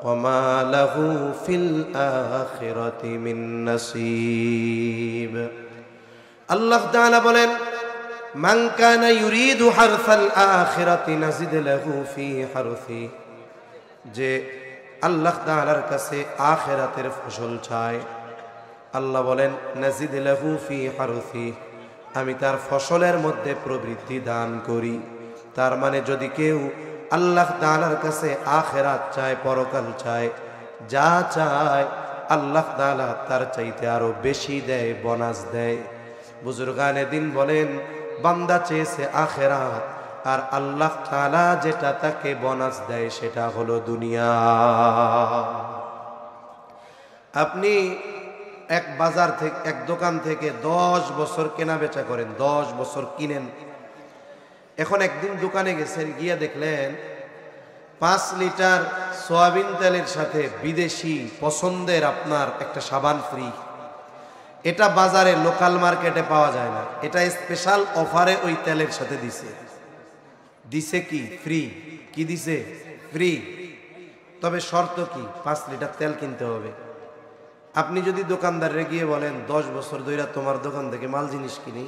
ওয়া মা লাহু ফিল আখিরাতি মিন নাসিব। আল্লাহ তাআলা বলেন, মান কানা ইউরিদু হারসাল আখিরাতি নাজিদ লাহু ফি হারসিহি, যে আল্লাহ তাআলার কাছে আখিরাতের ফসল চায়, আল্লাহ বলেন নাজিদ লাহু ফি হারসিহি, আমি তার ফসলের মধ্যে প্রবৃদ্ধি দান করি। তার মানে যদি কেউ আল্লাহ তাআলার কাছে আখিরাত চায়, পরকাল চায়, যা চায় আল্লাহ তাআলা তার চাইতে আরো বেশি দেয়, বোনাস দেয়। বুজুর্গানে দিন বলেন, বান্দা চেয়েছে আখিরাত, আর আল্লাহ তাআলা যেটা তাকে বোনাস দেয় সেটা হলো দুনিয়া। আপনি এক বাজার থেকে, এক দোকান থেকে 10 বছর কেনা বেচা করেন, 10 বছর কিনেন। এখন একদিন দোকানে গেছেন, গিয়ে দেখলেন 5 লিটার সয়াবিন তেলের সাথে বিদেশি পছন্দের আপনার একটা সাবান ফ্রি। এটা বাজারে লোকাল মার্কেটে পাওয়া যায় না, এটা স্পেশাল অফারে ওই তেলের সাথে দিছে। দিছে কি? ফ্রি। কি দিছে? ফ্রি। তবে শর্ত কি? 5 লিটার তেল কিনতে হবে। আপনি যদি দোকানদারে গিয়ে বলেন 10 বছর ধরে তোমার দোকান থেকে মাল জিনিস কিনি,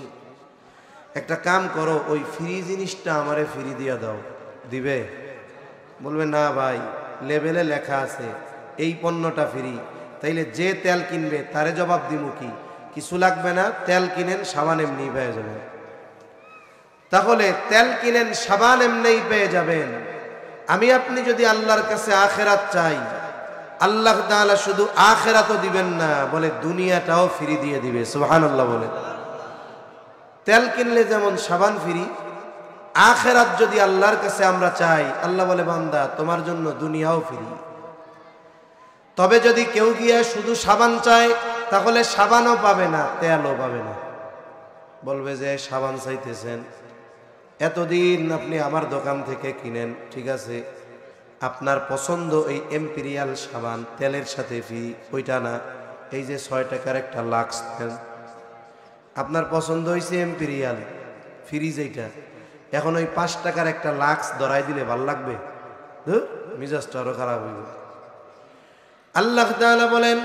একটা কাম করো ওই ফ্রি জিনিসটা আমারে ফ্রি দিয়া দাও, দিবে? বলবে না ভাই, লেবেলে লেখা আছে এই পণ্যটা ফ্রি। তাইলে যে তেল কিনবে তারে জবাব দিমু কি? কিছু লাগবে না, তেল কিনেন, সাবান এমনি পেয়ে যাবেন। তাহলে তেল কিনেন, সাবান এমনি পেয়ে যাবেন। আমি আপনি যদি আল্লাহর কাছে আখিরাত চাই, আল্লাহ তাআলা শুধু আখিরাতও দিবেন না, বলে দুনিয়াটাও ফ্রি দিয়ে দিবে। সুবহানাল্লাহ বলে। তেল কিনলে যেমন সাবান ফ্রি, আখিরাত যদি আল্লাহর কাছে আমরা চাই, আল্লাহ বলে বান্দা তোমার জন্য দুনিয়াও ফ্রি। তবে যদি কেউ গিয়ে শুধু সাবান চায়, তাহলে সাবানও পাবে না, তেলও পাবে না। বলবে যে সাবান চাইতেছেন, এতদিন আপনি আমার দোকান থেকে কিনেন, ঠিক আছে, আপনার পছন্দ এই এম্পিরিয়াল সাবান তেলের সাথে ফ্রি, ওইটা না, এই যে 6 টাকার একটা লাক্স তেল আপনার পছন্দ হয়েছে, এম্পিরিয়াল ফ্রি যেটা, এখন ওই 5 টাকার একটা লাক্স ধরাই দিলে ভাল লাগবে? মিজাজটা আরো খারাপ হইবে। আল্লাহ তাআলা বলেন,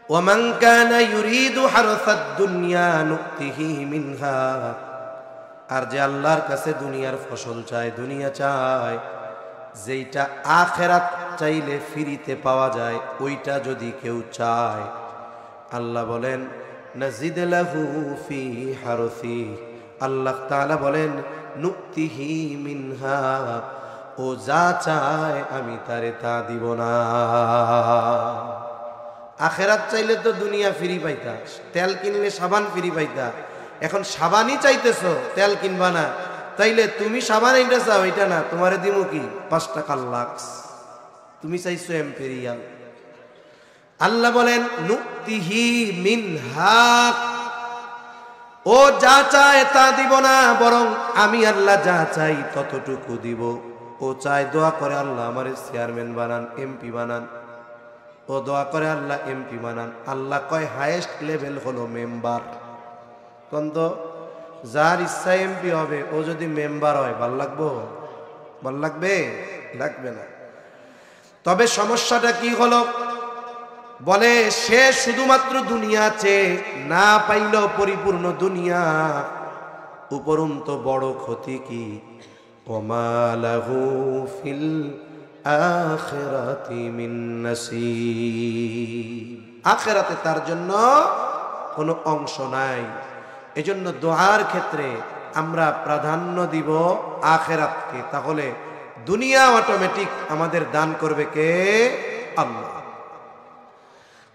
ওয়ামান কানা ইউরিদু হারসাদ দুনিয়া নুতিহি মিনহা, আর যে আল্লাহর কাছে দুনিয়ার ফসল চায়, দুনিয়া চায়, যেইটা আখিরাত চাইলে ফ্রিতে পাওয়া যায়, ওইটা যদি কেউ চায়, আল্লাহ বলেন নাজিদ লাহু ফি হারসি, আল্লাহ তাআলা বলেন নুতিহি মিনহা, ও যা চায় আমি তারে তা দিব না। আখিরাত চাইলে তো দুনিয়া ফ্রি পাইতা, তেল কিনলে সাবান ফ্রি পাইতা, এখন সাবানই চাইতেছো, তেল কিনবা না, তাইলে তুমি সাবান এইটা চাও, এটা না, তোমারে দিমু কি 5 টাকা লাক্স, তুমি চাইছো এম্পেরিয়াল। আল্লাহ বলেন নুতিহি মিনহা, ও যা চায় তা দিব না, বরং আমি আল্লাহ যা চাই ততটুকু দিব। ও চায়, দোয়া করে আল্লাহ আমারে চেয়ারম্যান বানান, এমপি বানান, ও দোয়া করে আল্লাহ এমপি বানান। আল্লাহ কয় হাইয়েস্ট লেভেল হলো মেম্বার। কন্ত যার ইচ্ছা এমপি হবে, ও যদি মেম্বার হয় ভাল লাগবো? ভাল লাগবে? লাগবে না। তবে সমস্যাটা কি হলো, বলে সে শুধুমাত্র দুনিয়া চেয়ে না পাইল পরিপূর্ণ দুনিয়া, উপরন্তু বড় ক্ষতি কি, ওমা লাহু ফিল আখিরাতি মিন নাসিব, আখিরাতে তার জন্য কোনো অংশ নাই। এজন্য দোয়ার ক্ষেত্রে আমরা প্রাধান্য দিব আখিরাতকে, তাহলে দুনিয়া অটোমেটিক আমাদের দান করবে কে? আল্লাহ।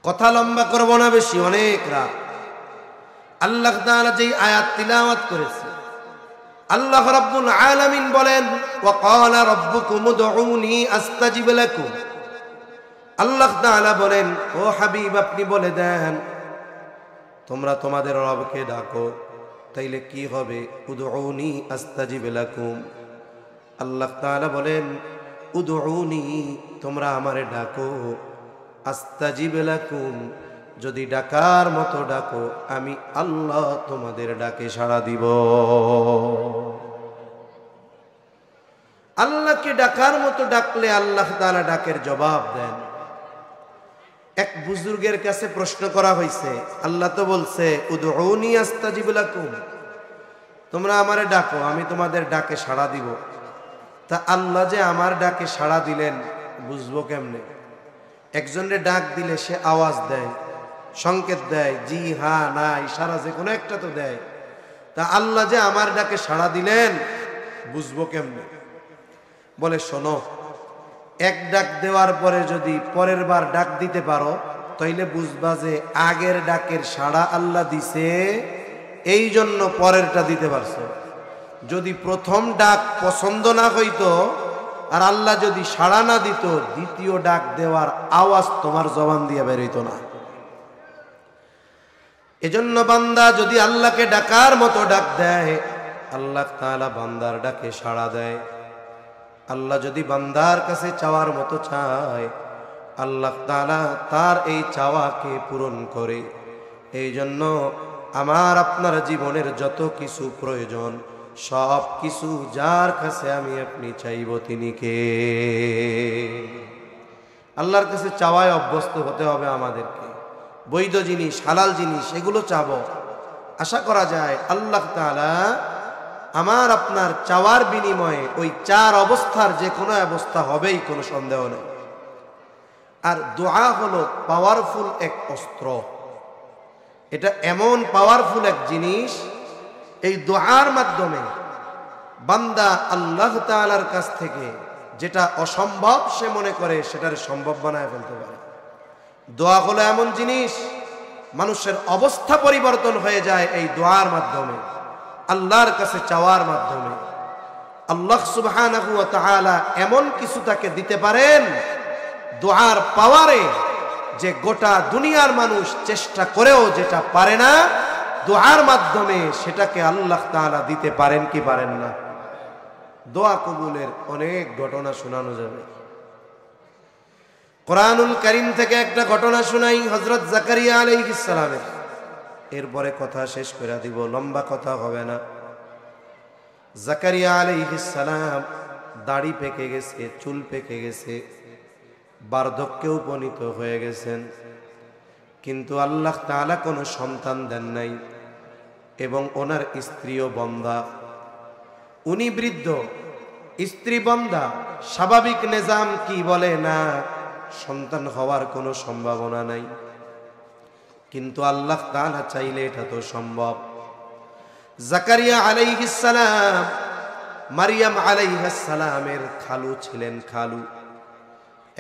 কথা লম্বা করব না বেশি, অনেক রাত। আল্লাহ তাআলা যেই আয়াত তিলাওয়াত করেছে, আল্লাহ রাব্বুল আলামিন বলেন ওয়া ক্বালা রাব্বুকুম উদউনি আস্তাজিব লাকুম। আল্লাহ তাআলা বলেন, ও হাবিব আপনি বলে দেন তোমরা তোমাদের রবকে ডাকো, তাইলে কি হবে? উদউনি আস্তাজিব লাকুম। আল্লাহ তাআলা বলেন উদউনি, তোমরা আমারে ডাকো, আস্তাজিব লাকুম, যদি ডাকার মতো ডাকো আমি আল্লাহ তোমাদের ডাকে সাড়া দিব। আল্লাহকে ডাকার মতো ডাকলে আল্লাহ তাআলা ডাকের জবাব দেন। এক বুজুর্গের কাছে প্রশ্ন করা হয়েছে, আল্লাহ তো বলছে উদউনি আস্তাজিব লাকুম, তোমরা আমারে ডাকো আমি তোমাদের ডাকে সাড়া দিব, তা আল্লাহ যে আমার ডাকে সাড়া দিলেন বুঝবো কেমনে? একজনের ডাক দিলে সে আওয়াজ দেয়, সংকেত দেয়, জি হ্যাঁ না ইশারা যে কোনো একটা তো দেয়, তা আল্লাহ যে আমার ডাকে সাড়া দিলেন বুঝবো কেমনে? বলে শোনো, এক ডাক দেওয়ার পরে যদি পরের বার ডাক দিতে পারো, তাইলে বুঝবা যে আগের ডাকের সাড়া আল্লাহ দিছে, এই জন্য পরেরটা দিতে পারছো। যদি প্রথম ডাক পছন্দ না হইতো আর আল্লাহ যদি সাড়া না দিত, দ্বিতীয় ডাক দেওয়ার আওয়াজ তোমার জবান দিয়ে বের হইতো না। এজন্য বান্দা যদি আল্লাহকে ডাকার মতো ডাক দেয়, আল্লাহ তাআলা বান্দার ডাকে সাড়া দেয়। আল্লাহ যদি বান্দার কাছে চাওয়ার মতো চায়, আল্লাহ তাআলা তার এই চাওয়াকে পূরণ করে। এই জন্য আমার আপনার জীবনের যত কিছু প্রয়োজন, সব কিছু যার কাছে আমি আপনি চাইব তিনি কে? আল্লাহর কাছে চাওয়ায় অভ্যস্ত হতে হবে আমাদেরকে। বৈধ জিনিস, হালাল জিনিস, এগুলো চাবো। আশা করা যায় আল্লাহ তাআলা আমার আপনার চাওয়ার বিনিময়ে ওই 4 অবস্থার যে কোনো অবস্থা হবেই, কোনো সন্দেহ নেই। আর দোয়া হলো পাওয়ারফুল এক অস্ত্র। এটা এমন পাওয়ারফুল এক জিনিস, এই দোয়ার মাধ্যমে বান্দা আল্লাহ তাআলার কাছ থেকে যেটা অসম্ভব সে মনে করে সেটার সম্ভব বানায় ফেলতে পারে। দোয়া হলো এমন জিনিস, মানুষের অবস্থা পরিবর্তন হয়ে যায় এই দোয়ার মাধ্যমে, আল্লাহর কাছে চাওয়ার মাধ্যমে। আল্লাহ সুবহানাহু ওয়া তাআলা এমন কিছু তাকে দিতে পারেন দোয়ার পাওয়ারে, যে গোটা দুনিয়ার মানুষ চেষ্টা করেও যেটা পারে না, দোয়ার মাধ্যমে সেটাকে আল্লাহ তাআলা দিতে পারেন কি পারেন না? দোয়া কবুলের অনেক ঘটনা শোনানো যাবে। কোরআনুল কারীম থেকে একটা ঘটনা শোনাই, হযরত জাকারিয়া আলাইহিস সালামের। এরপরে কথা শেষ করে দিব, লম্বা কথা হবে না। জাকারিয়া আলাইহিস সালাম দাড়ি পেকে গেছে, চুল পেকে গেছে, বার্ধক্যে উপনীত হয়ে গেছেন, কিন্তু আল্লাহ তাআলা কোনো সন্তান দেন নাই এবং ওনার স্ত্রীও বন্ধা। উনি বৃদ্ধ, স্ত্রী বন্ধা, স্বাভাবিক নিজাম কি বলে না সন্তান হওয়ার কোনো সম্ভাবনা নাই। কিন্তু আল্লাহ তাআলা চাইলে এটা তো সম্ভব। জাকারিয়া আলাইহিস সালাম মারিয়াম আলাইহিস সালামের খালু ছিলেন, খালু।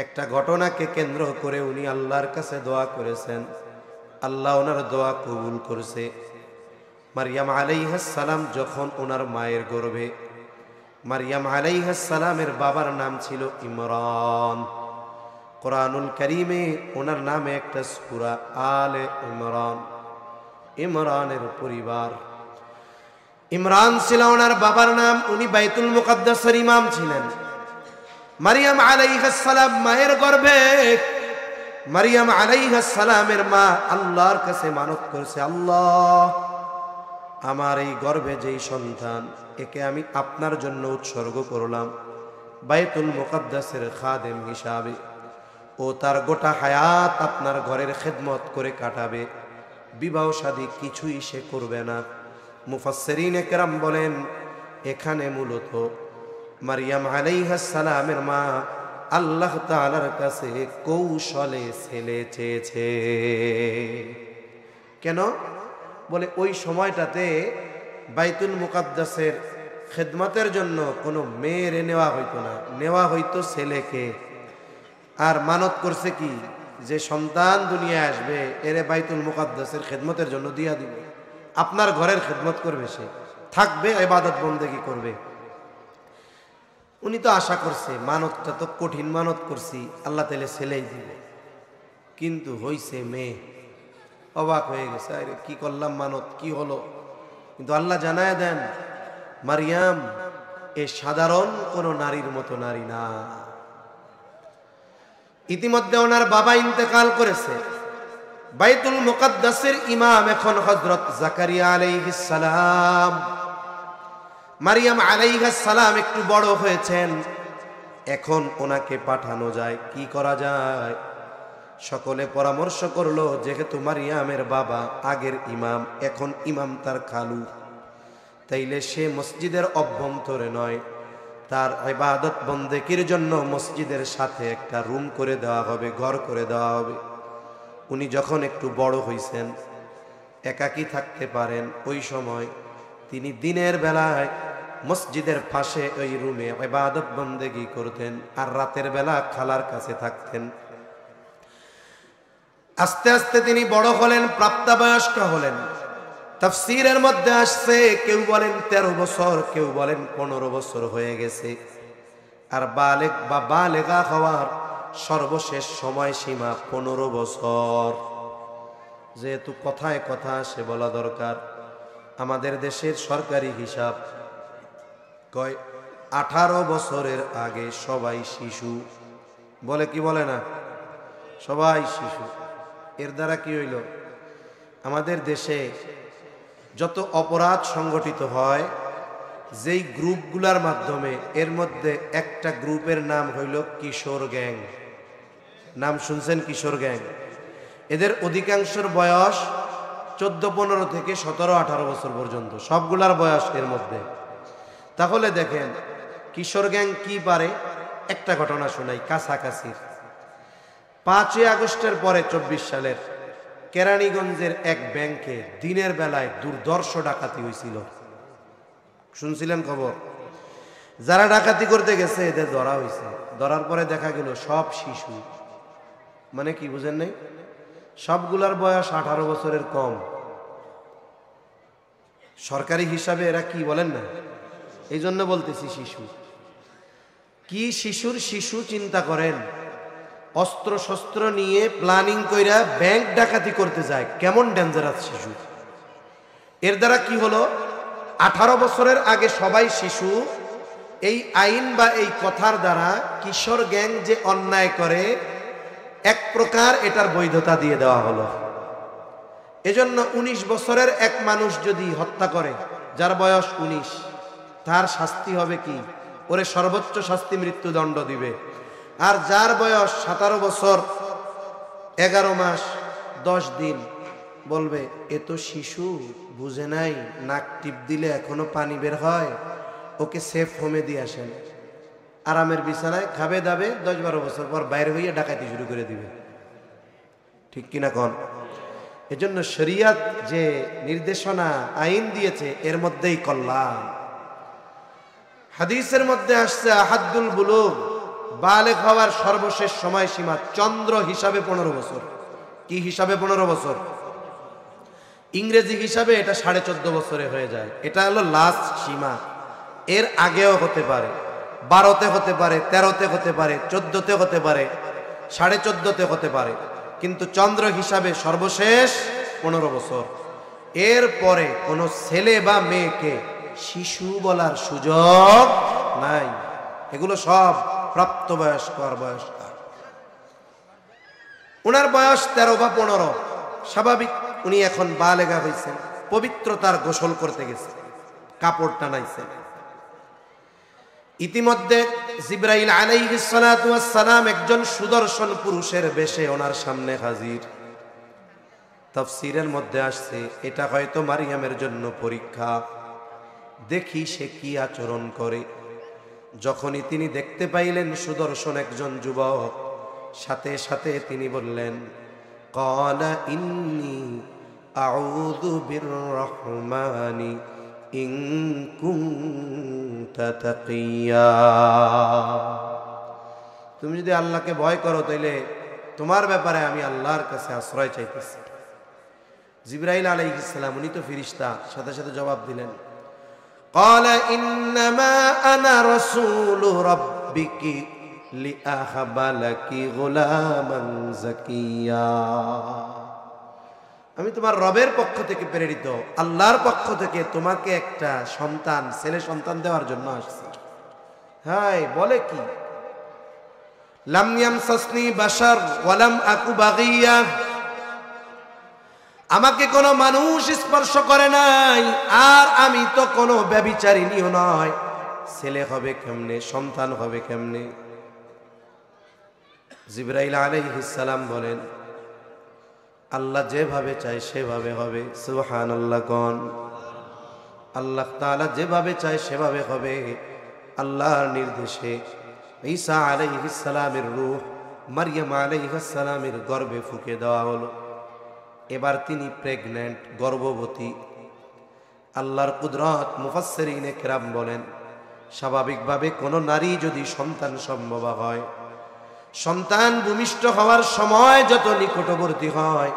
একটা ঘটনাকে কেন্দ্র করে উনি আল্লাহর কাছে দোয়া করেছেন, আল্লাহ ওনার দোয়া কবুল করছে। মারিয়াম আলাইহিস সালাম যখন ওনার মায়ের গর্ভে, মারিয়াম আলাইহিস সালামের বাবার নাম ছিল ইমরান। কোরআনুল কারীমে ওনার নামে একটা সূরা আলে ইমরান, ইমরানের পরিবার। ইমরান ছিল ওনার বাবার নাম। উনি বাইতুল মুকাদ্দাসের ইমাম ছিলেন। মারিয়াম আলাইহিস সালাম মায়ের গর্ভে, মারিয়াম আলাইহিস সালামের মা আল্লাহর কাছে মানত করেছে, আল্লাহ আমার এই গর্ভে যেই সন্তান, একে আমি আপনার জন্য উৎসর্গ করলাম বাইতুল মুকাদ্দাসের খাদেম হিসাবে। ও তার গোটা হায়াত আপনার ঘরের খেদমত করে কাটাবে, বিবাহ শাদী কিছুই সে করবে না। মুফাসসিরিনে কেরাম বলেন এখানে মূলত মারিয়াম আলাইহিস সালামের মা আল্লাহ তাআলার কাছে কৌশলে ছেলে চেয়েছে। কেন? বলে ওই সময়টাতে বাইতুল মুকাদ্দাসের খেদমতের জন্য কোনো মেয়ের নেওয়া হইতো না, নেওয়া হইতো ছেলেকে। আর মানত করছে কি, যে সন্তান দুনিয়ায় আসবে এরে বাইতুল মুকাদ্দাসের খেদমতের জন্য দিয়া দিব, আপনার ঘরের খেদমত করবে, সে থাকবে, ইবাদত বন্দেগী করবে। উনি তো আশা করছে, মানতটা তো কঠিন মানত করছি, আল্লাহ তাআলা ছেলেই দিবে, কিন্তু হইছে মেয়ে। অবাক হয়ে গেছে, আরে কি করলাম, মানত কি হলো? কিন্তু আল্লাহ জানায় দেন, মারিয়াম এ সাধারণ কোন নারীর মতো নারী না। ইতিমধ্যে ওনার বাবা ইন্তেকাল করেছে। বাইতুল মুকাদ্দাসের ইমাম এখন হযরত জাকারিয়া আলাইহিস সালাম। মারিয়াম আলাইহিস সালাম একটু বড় হয়েছেন, এখন ওনাকে পাঠানো যায়। কি করা যায়? সকলে পরামর্শ করলো, যেহেতু মারিয়ামের বাবা আগের ইমাম, এখন ইমাম তার খালু, তাইলে সে মসজিদের অভ্যন্তরে নয়, তার ইবাদত বন্দেগীর জন্য মসজিদের সাথে একটা রুম করে দেওয়া হবে, ঘর করে দেওয়া হবে। উনি যখন একটু বড় হইছেন, একাকী থাকতে পারেন, ওই সময় তিনি দিনের বেলায় মসজিদের পাশে ওই রুমে ইবাদত বন্দেগী করতেন, আর রাতের বেলা খালার কাছে থাকতেন। আস্তে আস্তে তিনি বড় হলেন, প্রাপ্তবয়স্ক হলেন। তাফসীরের মধ্যে আসছে, কেউ বলেন 13 বছর, কেউ বলেন 15 বছর হয়ে গেছে। আর বালেগ বা বালেগা হওয়ার সর্বশেষ সময়সীমা 15 বছর। যেহেতু কথায় কথা সে বলা দরকার, আমাদের দেশের সরকারি হিসাব কয় 18 বছরের আগে সবাই শিশু। বলে কি বলে না? সবাই শিশু। এর দ্বারা কি হইল? আমাদের দেশে যত অপরাধ সংগঠিত হয়, যেই গ্রুপগুলার মাধ্যমে, এর মধ্যে একটা গ্রুপের নাম হইল কিশোর গ্যাং। নাম শুনছেন? কিশোর গ্যাং। এদের অধিকাংশের বয়স 14-15 থেকে 17-18 বছর পর্যন্ত, সবগুলার বয়স এর মধ্যে। তাহলে দেখেন কিশোর গ্যাং কি পারে। একটা ঘটনা শোনাই কাছাকাছি। 5ই আগস্টের পরে 24 সালের কেরানীগঞ্জের এক ব্যাংকে দিনের বেলায় দুর্ধর্ষ ডাকাতি হয়েছিল। শুনছিলেন খবর? যারা ডাকাতি করতে গেছে এদের ধরা হয়েছে। ধরার পরে দেখা গেল সব শিশু। মানে কি বুঝেন নাই? সবগুলার বয়স 18 বছরের কম। সরকারি হিসাবে এরা কি বলেন না, এই জন্য বলতেছি শিশু। কি শিশুর শিশু চিন্তা করেন, অস্ত্র শস্ত্র নিয়ে প্ল্যানিং কইরা ব্যাংক ডাকাতি করতে যায়, কেমন ডেঞ্জারাস শিশু। এর দ্বারা কি হলো? 18 বছরের আগে সবাই শিশু। এই আইন বা এই কথার দ্বারা কিশোর গ্যাং যে অন্যায় করে, এক প্রকার এটার বৈধতা দিয়ে দেওয়া হলো। এজন্য 19 বছরের এক মানুষ যদি হত্যা করে, যার বয়স 19, তার শাস্তি হবে কি? ওরে সর্বোচ্চ শাস্তি মৃত্যুদণ্ড দিবে। আর যার বয়স 17 বছর 11 মাস 10 দিন, বলবে এ তো শিশু, বুঝে নাই, নাক টিপ দিলে এখনো পানি বের হয়, ওকে সেফ হোমে দিয়ে আসেন, আরামের বিছানায় খাবে দাবে, 10-12 বছর পর বাইরে হইয়া ডাকাতি শুরু করে দিবে। ঠিক কিনা কোন? এজন্য শরিয়ত যে নির্দেশনা আইন দিয়েছে এর মধ্যেই কল্যাণ। হাদিসের মধ্যে আসছে আহাদুল বুলুগ, বালেগ হওয়ার সর্বশেষ সময়সীমা চন্দ্র হিসাবে 15 বছর। কি হিসাবে 15 বছর? ইংরেজি হিসাবে এটা 14.5 বছরে হয়ে যায়। এটা হলো লাস্ট সীমা। এর আগেও হতে পারে, 12তে হতে পারে, 13তে হতে পারে, 14তে হতে পারে, 14.5তে হতে পারে, কিন্তু চন্দ্র হিসাবে সর্বশেষ 15 বছর। এর পরে কোনো ছেলে বা মেয়েকে শিশু বলার সুযোগ নাই। এগুলো সব প্রাপ্তবয়স্ক আর বয়স্ক। ওনার বয়স 13 বা 15, স্বাভাবিক উনি এখন বালেগা হয়েছেন, পবিত্রতার গোসল করতে গেছে, কাপড় টানাইছেন। ইতিমধ্যে জিবরাইল আলাইহিস সালাতু ওয়াস সালাম একজন সুদর্শন পুরুষের বেশে ওনার সামনে হাজির। তাফসীরের মধ্যে আসছে এটা হয়তো মারিয়ামের জন্য পরীক্ষা, দেখি সে কি আচরণ করে। যখনই তিনি দেখতে পাইলেন সুদর্শন একজন যুবক, সাথে সাথে তিনি বললেন, ক্বালা ইন্নী আউযু বিররহমানি ইন কুনতা তাকিয়া। তুমি যদি আল্লাহকে ভয় করো তাইলে তোমার ব্যাপারে আমি আল্লাহর কাছে আশ্রয় চাইতেছি। জিবরাইল আলাইহিস সালাম, উনি তো ফেরেশতা, সাথে সাথে জবাব দিলেন, ক্বালা ইন্নামা আনা রাসূলু রাব্বিকি লিআহাবা লাকি গুলামান যাকিয়া। আমি তোমার রবের পক্ষ থেকে প্রেরিত, আল্লাহর পক্ষ থেকে তোমাকে একটা সন্তান, ছেলে সন্তান দেওয়ার জন্য আসছি। হাই বলে কি, লাম ইয়ামসাসনি বাশার ওয়া লাম আকু বাগিয়া, আমাকে কোনো মানুষ স্পর্শ করে নাই, আর আমি তো কোনো ব্যভিচারিণীও নয়, ছেলে হবে কেমনে, সন্তান হবে কেমনে? জিবরাইল আলাইহিস সালাম বলেন, আল্লাহ যেভাবে চায় সেভাবে হবে। সুবহানাল্লাহ কোন? আল্লাহ তাআলা যেভাবে চায় সেভাবে হবে। আল্লাহর নির্দেশে ঈসা আলাইহিস সালামের রূহ মারইয়াম আলাইহিস সালামের গর্ভে ফুঁকে দেওয়া হলো। এবার তিনি প্রেগন্যান্ট, গর্ভবতী। আল্লাহর কুদরত, মুফাসসিরিনে কেরাম বলেন, স্বাভাবিকভাবে কোনো নারী যদি সন্তান সম্ভব হয়, সন্তান ভূমিষ্ঠ হওয়ার সময় যত নিকটবর্তী হয়,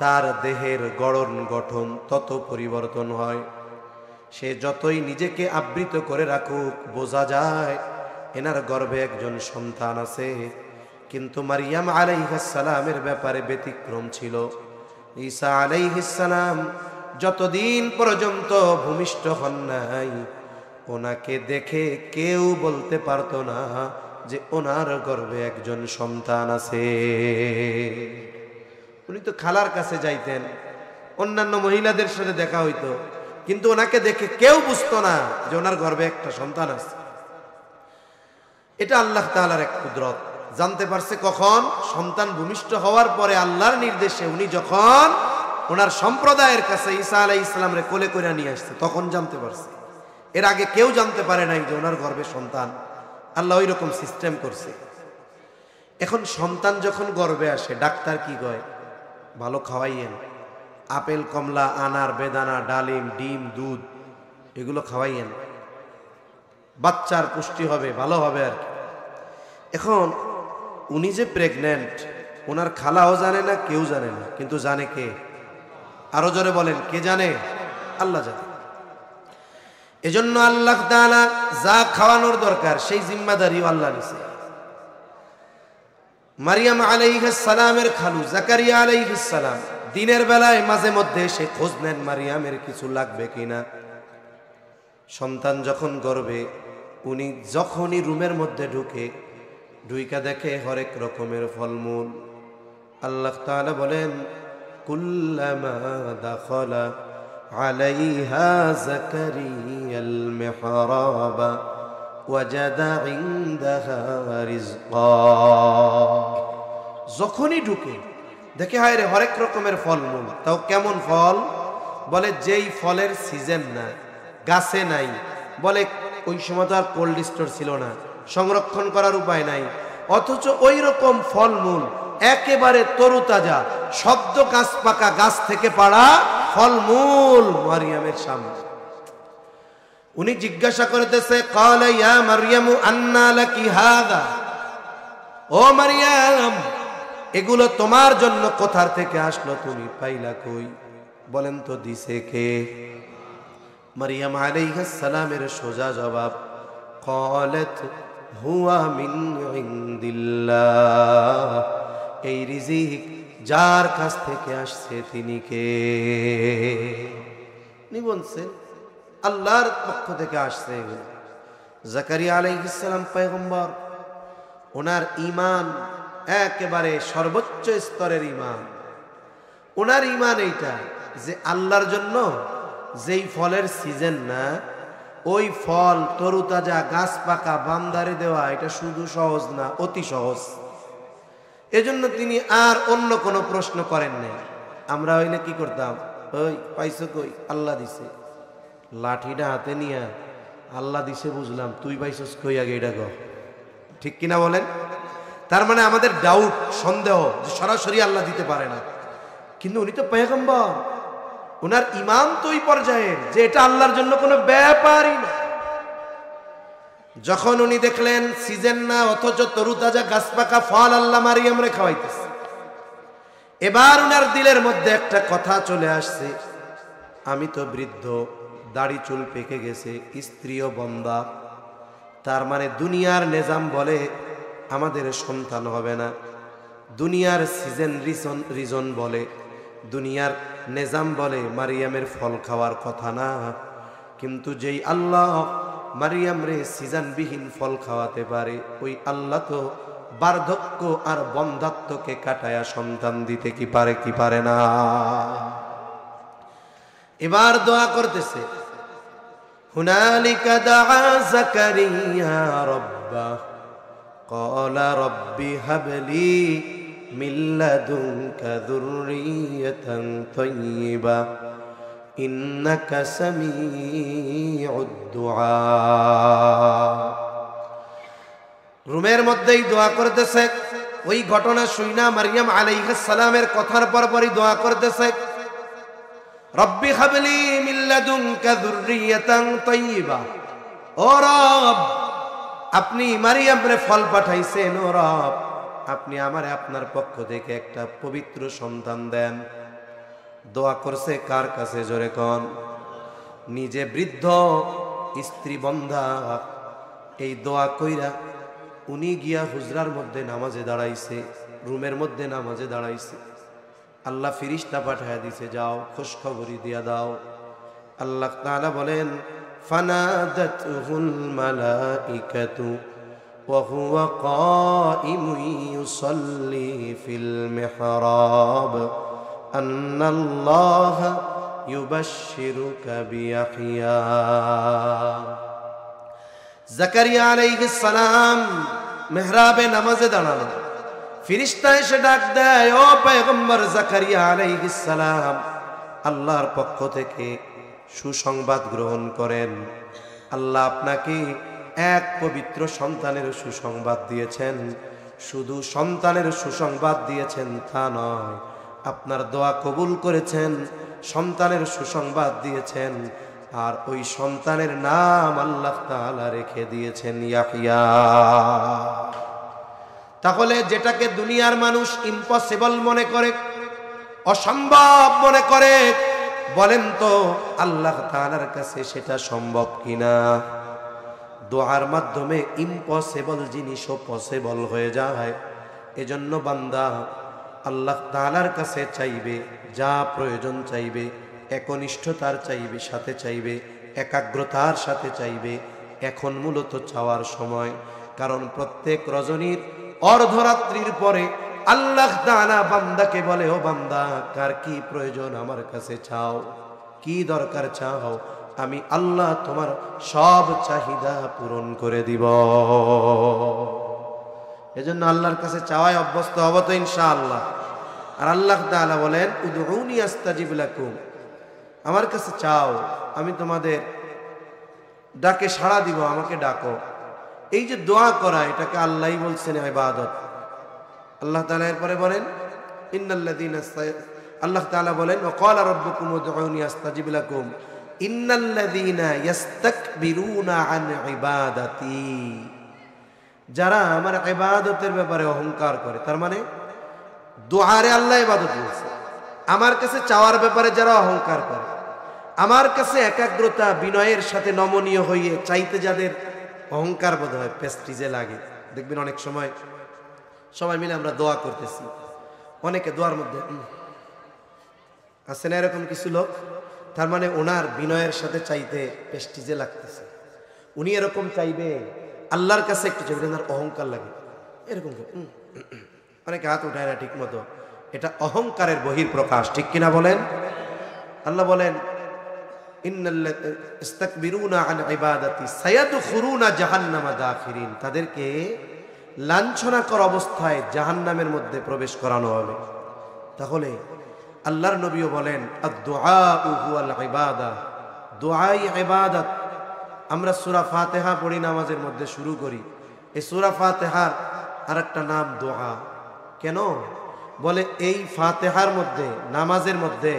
তার দেহের গড়ন গঠন তত পরিবর্তন হয়। সে যতই নিজেকে আবৃত করে রাখুক, বোঝা যায় এনার গর্ভে একজন সন্তান আছে। কিন্তু মারিয়াম আলাইহিস সালামের ব্যাপারে ব্যতিক্রম ছিল। ঈসা আলাইহিস সালাম যতদিন পর্যন্ত ভূমিষ্ঠ হন নাই, ওনাকে দেখে কেউ বলতে পারতো না যে ওনার গর্ভে একজন সন্তান আছে। উনি তো খালার কাছে যাইতেন, অন্যান্য মহিলাদের সাথে দেখা হইতো, কিন্তু ওনাকে দেখে কেউ বুঝতো না যে ওনার গর্ভে একটা সন্তান আছে। এটা আল্লাহ তাআলার এক কুদরত। জানতে পারছে কখন? সন্তান ভূমিষ্ঠ হওয়ার পরে আল্লাহর নির্দেশে উনি যখন ওনার সম্প্রদায়ের কাছে ঈসা আলাইহিস সালামরে কোলে করে নিয়ে আসছে, তখন জানতে পারছে। এর আগে কেউ জানতে পারে নাই যে ওনার গর্ভে সন্তান। আল্লাহ ওই রকম সিস্টেম করছে। এখন সন্তান যখন গর্ভে আসে, ডাক্তার কি কয়? ভালো খাওয়াইয়েন, আপেল, কমলা, আনার, বেদানা, ডালিম, ডিম, দুধ এগুলো খাওয়াইয়েন, বাচ্চার পুষ্টি হবে, ভালো হবে আর কি। এখন উনি যে প্রেগন্যান্ট, ওনার খালাও জানে না, কেউ জানে না, কিন্তু জানে কে? আরো জোরে বলেন, কে জানে? আল্লাহ জানে। এজন্য আল্লাহ তাআলা যা খাওয়ানোর দরকার সেই জিম্মাদারিও আল্লাহ নিছে। মারিয়াম আলাইহিস সালামের খালু জাকারিয়া আলাইহিস সালাম দিনের বেলায় মাঝে মধ্যে সে খোঁজ নেন মারিয়ামের কিছু লাগবে কিনা। সন্তান যখন গর্ভে, উনি যখনই রুমের মধ্যে ঢুইকা দেখে হরেক রকমের ফলমূল। আল্লাহ তাআলা বলেন, কুল্লামা দাখালা আলাইহা জাকারিয়াল মিহরাবা ওয়াজাদা ইনদাহা রিজকা। যখনই ঢুকে দেখে হায় রে হরেক রকমের ফলমূল, তাও কেমন ফল? বলে যেই ফলের সিজন না, গাছে নাই, বলে ওই সময় তো আর কোল্ড স্টোর ছিল না, সংরক্ষণ করার উপায় নাই, অথচ ওই রকম ফলমূল একেবারে তরুতাজা, শব্দ গাছ পাকা গাছ থেকে পাড়া ফলমূল মারিয়ামের সামনে। উনি জিজ্ঞাসা করতেছে, ক্বালা ইয়া মারইয়ামু আন্না লাকি হাযা, ও মারিয়াম এগুলো তোমার জন্য কোথার থেকে আসলো, তুমি পাইলা কই? বলেন তো দিছে কে? মারিয়াম আলাইহিস সালামের সোজা জবাব, ক্বালাত হুয়া মিন ইনদিল্লাহ, এই রিজিক যার কাছ থেকে আসছে তিনি কে? নি বলছেন আল্লাহর পক্ষ থেকে আসছে। জাকারিয়া আলাইহিস সালাম পয়গম্বর, ওনার ঈমান একেবারে সর্বোচ্চ স্তরের ঈমান। ওনার ঈমান এইটা যে আল্লাহর জন্য যেই ফলের সিজন না, ওই ফল তরুতাজা গাছ পাকা বান্দারে দেওয়া এটা শুধু সহজ না, অতি সহজ। এজন্য তিনি আর অন্য কোনো প্রশ্ন করেন নাই। আমরা হইলে কি করতাম? ওই পাইছো কই? আল্লাহ দিছে। লাঠিটা হাতে নিয়ে আল্লাহ দিছে বুঝলাম, তুই পাইছস কই আগে এটা কর। ঠিক কিনা বলেন? তার মানে আমাদের ডাউট, সন্দেহ যে সরাসরি আল্লাহ দিতে পারে না। কিন্তু উনি তো পয়গম্বর, ওনার ঈমান তো ওই পর্যায়ের যে এটা আল্লাহর জন্য কোনো ব্যাপারই না। যখন উনি দেখলেন সিজন না, অথচ তরুতাজা গাছ পাকা ফল আল্লাহ মারিয়ামরে খাওয়াইতেছে, এবার উনার দিলের মধ্যে একটা কথা চলে আসছে, আমি তো বৃদ্ধ, দাড়ি চুল পেকে গেছে, স্ত্রীও বন্দা, তার মানে দুনিয়ার নিজাম বলে আমাদের সন্তান হবে না, দুনিয়ার সিজন রিজন বলে, দুনিয়ার নিজাম বলে মারিয়ামের ফল খাওয়ার কথা না। কিন্তু যেই আল্লাহ মারিয়াম রে সিজনবিহীন ফল খাওয়াতে পারে, ওই আল্লাহ তো বার্ধক্য আর বন্ধাত্বকে কাটায়া সন্তান দিতে কি পারে কি পারে না? এবার দোয়া করতেছে, হুনালিকা দাআ যাকারিয়া রাব্বাহ ক্বালা রাব্বি হাবলি মিন লাদুনকা যুররিয়াতান তাইয়্যিবা ইন্নাকা সামিউদ দুআ। রুমের মধ্যেই দোয়া করতেছে, ওই ঘটনা শুইনা মারিয়াম আলাইহিস সালামের কথার পরপরই দোয়া করতেছে, রব্বি হাবলি মিন লাদুনকা যুররিয়াতান তাইয়্যিবা, ও রব আপনি মারিয়ামরে ফল পাঠাইছেন, ও রব আপনি আমারে আপনার পক্ষ থেকে একটা পবিত্র সন্তান দেন। দোয়া করছে কার কাছে? জোরে কোন? নিজে বৃদ্ধ, স্ত্রী বন্ধা, এই দোয়া কইরা উনি গিয়া হুজরার মধ্যে নামাজে দাঁড়াইছে, রুমের মধ্যে নামাজে দাঁড়াইছে। আল্লাহ ফিরিস্তা পাঠায় দিছে, যাও খোঁজ খবরি দিয়া দাও। আল্লাহ তাআলা বলেন, ফানাদাতুহুল মালাইকাতু ওয়া হুয়া কাইমুন ইউসাল্লি ফিল মিহরাব আন্নাল্লাহা ইউবাশশিরুকা বিয়াহইয়া। জাকারিয়া আলাইহিস সালাম মেহরাবে নামাজে দাঁড়ানো, ফিরিস্তা এসে ডাক দেয়, ও পয়গম্বর জাকারিয়া আলাইহিস সালাম, আল্লাহর পক্ষ থেকে সুসংবাদ গ্রহণ করেন। আল্লাহ আপনাকে এক পবিত্র সন্তানের সুসংবাদ দিয়েছেন। শুধু সন্তানের সুসংবাদ দিয়েছেন তা নয়, আপনার দোয়া কবুল করেছেন, সন্তানের সুসংবাদ দিয়েছেন, আর ওই সন্তানের নাম আল্লাহ তাআলা রেখে দিয়েছেন ইয়াহইয়া। তাহলে যেটাকে দুনিয়ার মানুষ ইম্পসিবল মনে করে, অসম্ভব মনে করে, বলেন তো আল্লাহ তাআলার কাছে সেটা সম্ভব কিনা? দোয়ার মাধ্যমে ইম্পসিবল জিনিসও পসিবল হয়ে যায়। এজন্য বান্দা আল্লাহ তাআলার কাছে চাইবে, যা প্রয়োজন চাইবে, একনিষ্ঠতার চাইবে, সাথে চাইবে, একাগ্রতার সাথে চাইবে। এখন মূলত চাওয়ার সময়, কারণ প্রত্যেক রজনীর অর্ধরাত্রির পরে আল্লাহ তাআলা বান্দাকে বলে, ও বান্দা কার কি প্রয়োজন আমার কাছে চাও, কি দরকার চাও, আমি আল্লাহ তোমার সব চাহিদা পূরণ করে দিব। এজন্য আল্লাহর কাছে চাওয়ায় অভ্যস্ত হব তো ইনশাআল্লাহ। আর আল্লাহ তাআলা বলেন উদউনি আস্তাজিব লাকুম, আমার কাছে চাও আমি তোমাদের ডাকে সাড়া দিব, আমাকে ডাকো। এই যে দোয়া করা, এটাকে আল্লাহই বলছেন ইবাদত। আল্লাহ তাআলা এরপরে বলেন ইন্নাল্লাযীনা, আল্লাহ তাআলা বলেন ওয়াকালা রাব্বুকুম উদউনি আস্তাজিব লাকুম ইন্নাল্লাযীনা ইস্তাকবিরুনা আন ইবাদাতি, যারা আমার ইবাদতের ব্যাপারে অহংকার করে, তার মানে দোয়ারে আল্লাহ ইবাদত বলছে। আমার কাছে চাওয়ার ব্যাপারে যারা অহংকার করে, আমার কাছে একাগ্রতা বিনয়ের সাথে নমনীয় হয়ে চাইতে যাদের অহংকার বোধ হয়, প্রেস্টিজে লাগে। দেখবেন অনেক সময় সবাই মিলে আমরা দোয়া করতেছি, অনেকে দোয়ার মধ্যে আছে না এরকম কিছু লোক, তার মানে ওনার বিনয়ের সাথে চাইতে প্রেস্টিজে লাগতেছে। উনি এরকম চাইবে, আল্লাহর কাছে একটু চাইবে, ওনার অহংকার লাগে এরকম। অনেকে হাত উঠায় না ঠিক মতো, এটা অহংকারের বহির প্রকাশ, ঠিক কিনা বলেন? আল্লাহ বলেন ইস্তাকবিরুনা আন ইবাদাতি সায়াদখুলুনা জাহান্নামা দাখিরিন, তাদেরকে লাঞ্ছনাকর অবস্থায় জাহান্নামের মধ্যে প্রবেশ করানো হবে। তাহলে আল্লাহর নবীও বলেন আদ-দুআউ হুয়াল ইবাদা, দোয়াই ইবাদত। আমরা সূরা ফাতিহা পড়ি, নামাজের মধ্যে শুরু করি। এই সূরা ফাতিহার আরেকটা নাম দোয়া। কেন? বলে এই ফাতিহার মধ্যে, নামাজের মধ্যে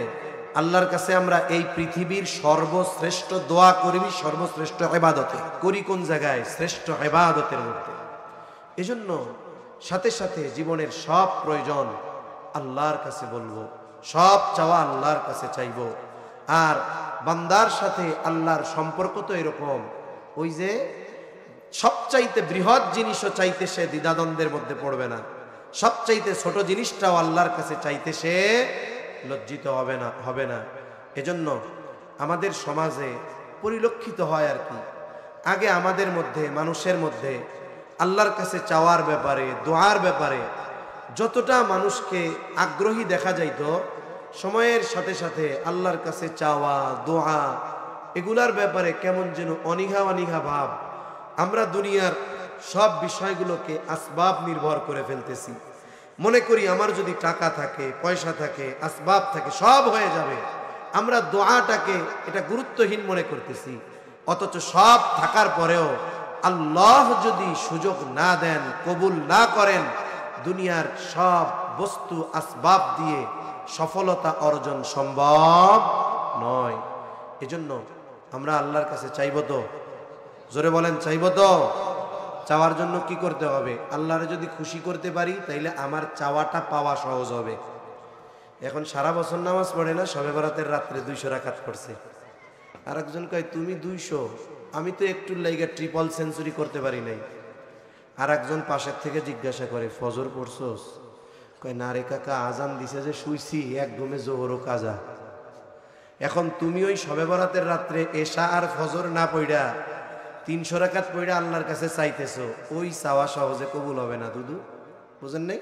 আল্লাহর কাছে আমরা এই পৃথিবীর সর্বশ্রেষ্ঠ দোয়া করি, সর্বশ্রেষ্ঠ ইবাদতে করি। কোন জায়গায়? শ্রেষ্ঠ ইবাদতের মধ্যে। এজন্য সাথে সাথে জীবনের সব প্রয়োজন আল্লাহর কাছে বলবো, সব চাওয়া আল্লাহর কাছে চাইব। আর বান্দার সাথে আল্লাহর সম্পর্ক তো এরকম, ওই যে সবচাইতে বৃহৎ জিনিসও চাইতে সে দ্বিধাদ্বন্দ্বের মধ্যে পড়বে না, সবচাইতে ছোট জিনিসটাও আল্লাহর কাছে চাইতে সে লজ্জিত হবে না। এজন্য আমাদের সমাজে পরিলক্ষিত হয় আর কি, আগে আমাদের মধ্যে, মানুষের মধ্যে আল্লাহর কাছে চাওয়ার ব্যাপারে, দোয়ার ব্যাপারে যতটা মানুষকে আগ্রহী দেখা যাইত, সময়ের সাথে সাথে আল্লাহর কাছে চাওয়া, দোয়া এগুলার ব্যাপারে কেমন যেন অনীহা অনীহা ভাব। আমরা দুনিয়ার সব বিষয়গুলোকে আসবাব নির্ভর করে ফেলতেছি। মনে করি আমার যদি টাকা থাকে, পয়সা থাকে, আসবাব থাকে, সব হয়ে যাবে। আমরা দোয়াটাকে এটা গুরুত্বহীন মনে করতেছি। অথচ সব থাকার পরেও আল্লাহ যদি সুযোগ না দেন, কবুল না করেন, দুনিয়ার সব বস্তু আসবাব দিয়ে সফলতা অর্জন সম্ভব নয়। এজন্য আমরা আল্লাহর কাছে চাইব তো, জোরে বলেন চাইব তো। চাওয়ার জন্য কি করতে হবে? আল্লাহরে যদি খুশি করতে পারি তাইলে আমার চাওয়াটা পাওয়া সহজ হবে। এখন সারা বছর নামাজ পড়ে না, শবে বরাতের রাত্রে 200 রাকাত পড়ছে। আর একজন কয় তুমি 200, আমি তো একটু লাইগা ট্রিপল সেঞ্চুরি করতে পারি নাই। আর একজন পাশের থেকে জিজ্ঞাসা করে ফজর পড়ছস? কয় না রে কাকা, আজান দিছে যে শুইছি, এক ঘুমে জোহরও কাজা। এখন তুমি ওই শবে বরাতের রাত্রে এশা আর ফজর না পড়া 300 রাকাত পড়া আল্লাহর কাছে চাইতেছো, ওই চাওয়া সহজে কবুল হবে না। দুদু বুঝেন নাই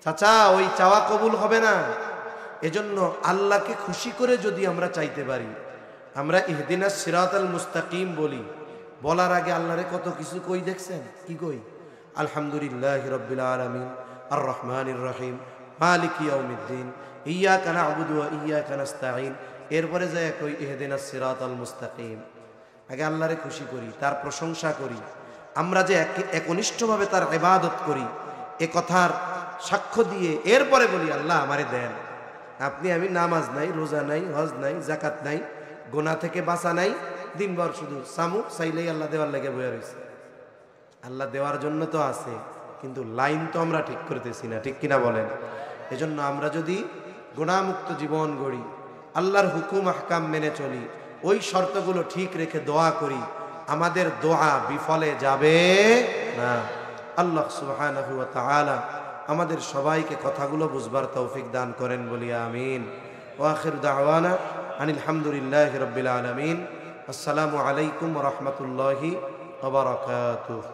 চাচা? ওই চাওয়া কবুল হবে না। এজন্য আল্লাহকে খুশি করে যদি আমরা চাইতে পারি, আমরা ইহদিনাস সিরাতাল মুস্তাকিম বলি, বলার আগে আল্লাহরে কত কিছু কই দেখছেন? কি কই? আলহামদুলিল্লাহি রাব্বিল আলামিন আর রহমানির রহিম মালিকি ইয়াউমিদ্দিন ইয়্যাকা না'বুদু ওয়া ইয়্যাকা নাস্তাঈন। এরপরে যায় কই ইহদিনাস সিরাতাল মুস্তাকিম। আগে আল্লাহরে খুশি করি, তার প্রশংসা করি, আমরা যে একনিষ্ঠভাবে তার ইবাদত করি এ কথার সাক্ষ্য দিয়ে এরপরে বলি আল্লাহ আমারে দেন। আপনি আমি নামাজ নাই, রোজা নাই, হজ নাই, যাকাত নাই, গুনাহ থেকে বাঁচা নাই, দিনভর শুধু সামু চাইলেই আল্লাহ দেওয়ার লেগে বয়ে রয়েছে। আল্লাহ দেওয়ার জন্য তো আছে, কিন্তু লাইন তো আমরা ঠিক করতেছি না, ঠিক কিনা বলেন? এজন্য আমরা যদি গুনাহমুক্ত জীবন গড়ি, আল্লাহর হুকুম আহকাম মেনে চলি, ওই শর্তগুলো ঠিক রেখে দোয়া করি, আমাদের দোয়া বিফলে যাবে না। আল্লাহ সুবহানাহু ওয়া তাআলা আমাদের সবাইকে কথাগুলো বুঝবার তৌফিক দান করেন বলি আমিন। ওয়া আখিরু দাওয়ানা আনিল হামদুলিল্লাহি রাব্বিল আলামিন। আসসালামু আলাইকুম ওয়া রাহমাতুল্লাহি ওয়া বারাকাতুহু।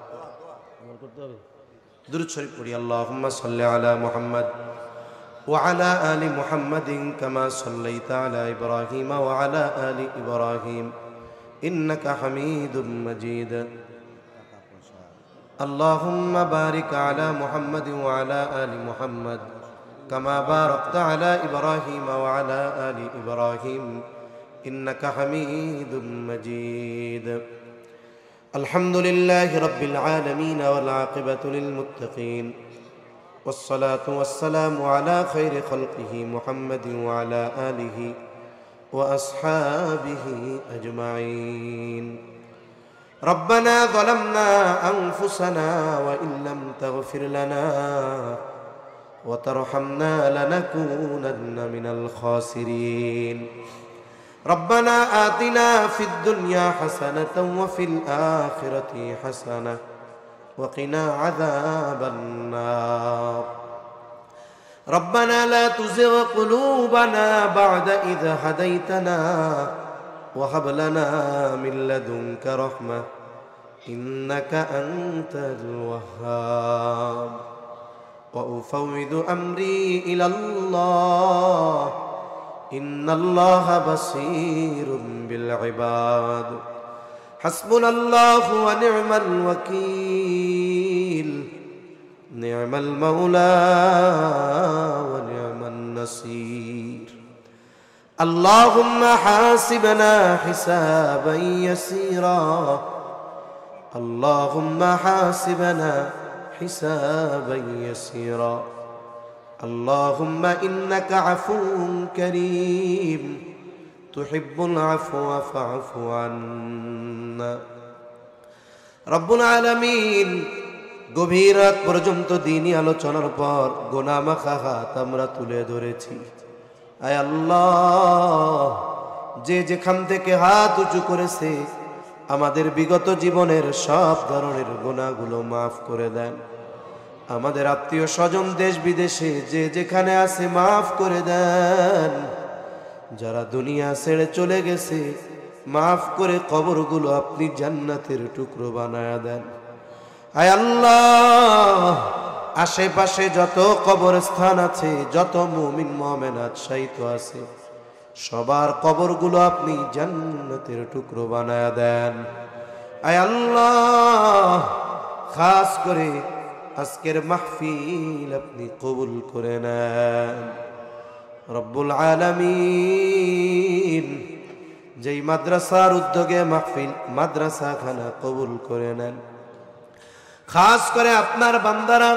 দুরূদ শরীফ পড়ি। আল্লাহুম্মা সাল্লি আলা মুহাম্মদ ওয়া আলা আলি মুহাম্মাদিন কামা সাল্লাইতা আলা ইব্রাহিম ওয়া আলা আলি ইব্রাহিম ইন্নাকা হামিদুম মাজিদ। اللهم بارك على محمد وعلى آل محمد كما باركت على إبراهيم وعلى آل إبراهيم إنك حميد مجيد. الحمد لله رب العالمين والعاقبة للمتقين والصلاة والسلام على خير خلقه محمد وعلى آله وأصحابه أجمعين. ربنا ظلمنا أنفسنا وإن لم تغفر لنا وترحمنا لنكونن من الخاسرين. ربنا آتنا في الدنيا حسنة وفي الآخرة حسنة وقنا عذاب النار. ربنا لا تزغ قلوبنا بعد إذ هديتنا وهب لنا من لدنك رحمة إنك أنت الوهاب. وأفوض أمري إلى الله إن الله بصير بالعباد. حسبنا الله ونعم الوكيل نعم المولى ونعم النصير. اللهم حاسبنا حسابا يسيرا اللهم حاسبنا حسابا يسيرا. اللهم إنك عفو كريم تحب العفو فاعف عنا. রব্বুল আলামিন গভীর রাত পর্যন্ত দ্বীনি আলোচনার পর গুনাহ মাখা হাত আমরা তুলে ধরেছি। আয় আল্লাহ, যে যেখান থেকে হাত উঁচু করেছে আমাদের বিগত জীবনের সব ধরনের গুনাহগুলো মাফ করে দেন। আমাদের আত্মীয় স্বজন দেশ বিদেশে যে যেখানে আছে মাফ করে দেন। যারা দুনিয়া ছেড়ে চলে গেছে মাফ করে কবরগুলো আপনি জান্নাতের টুকরো বানায়া দেন। আয় আল্লাহ, আশেপাশে যত কবরস্থান আছে, যত মুমিন মুমিনাত শায়িত আছে, সবার কবরগুলো আপনি জান্নাতের টুকরো বানায়া দেন। আয় আল্লাহ, খাস করে আজকের মাহফিল আপনি কবুল করে নেন। রব্বুল আলামিন যেই মাদ্রাসার উদ্যোগে মাহফিল মাদ্রাসাখানা কবুল করে নেন। খাস করে আপনার বান্দারা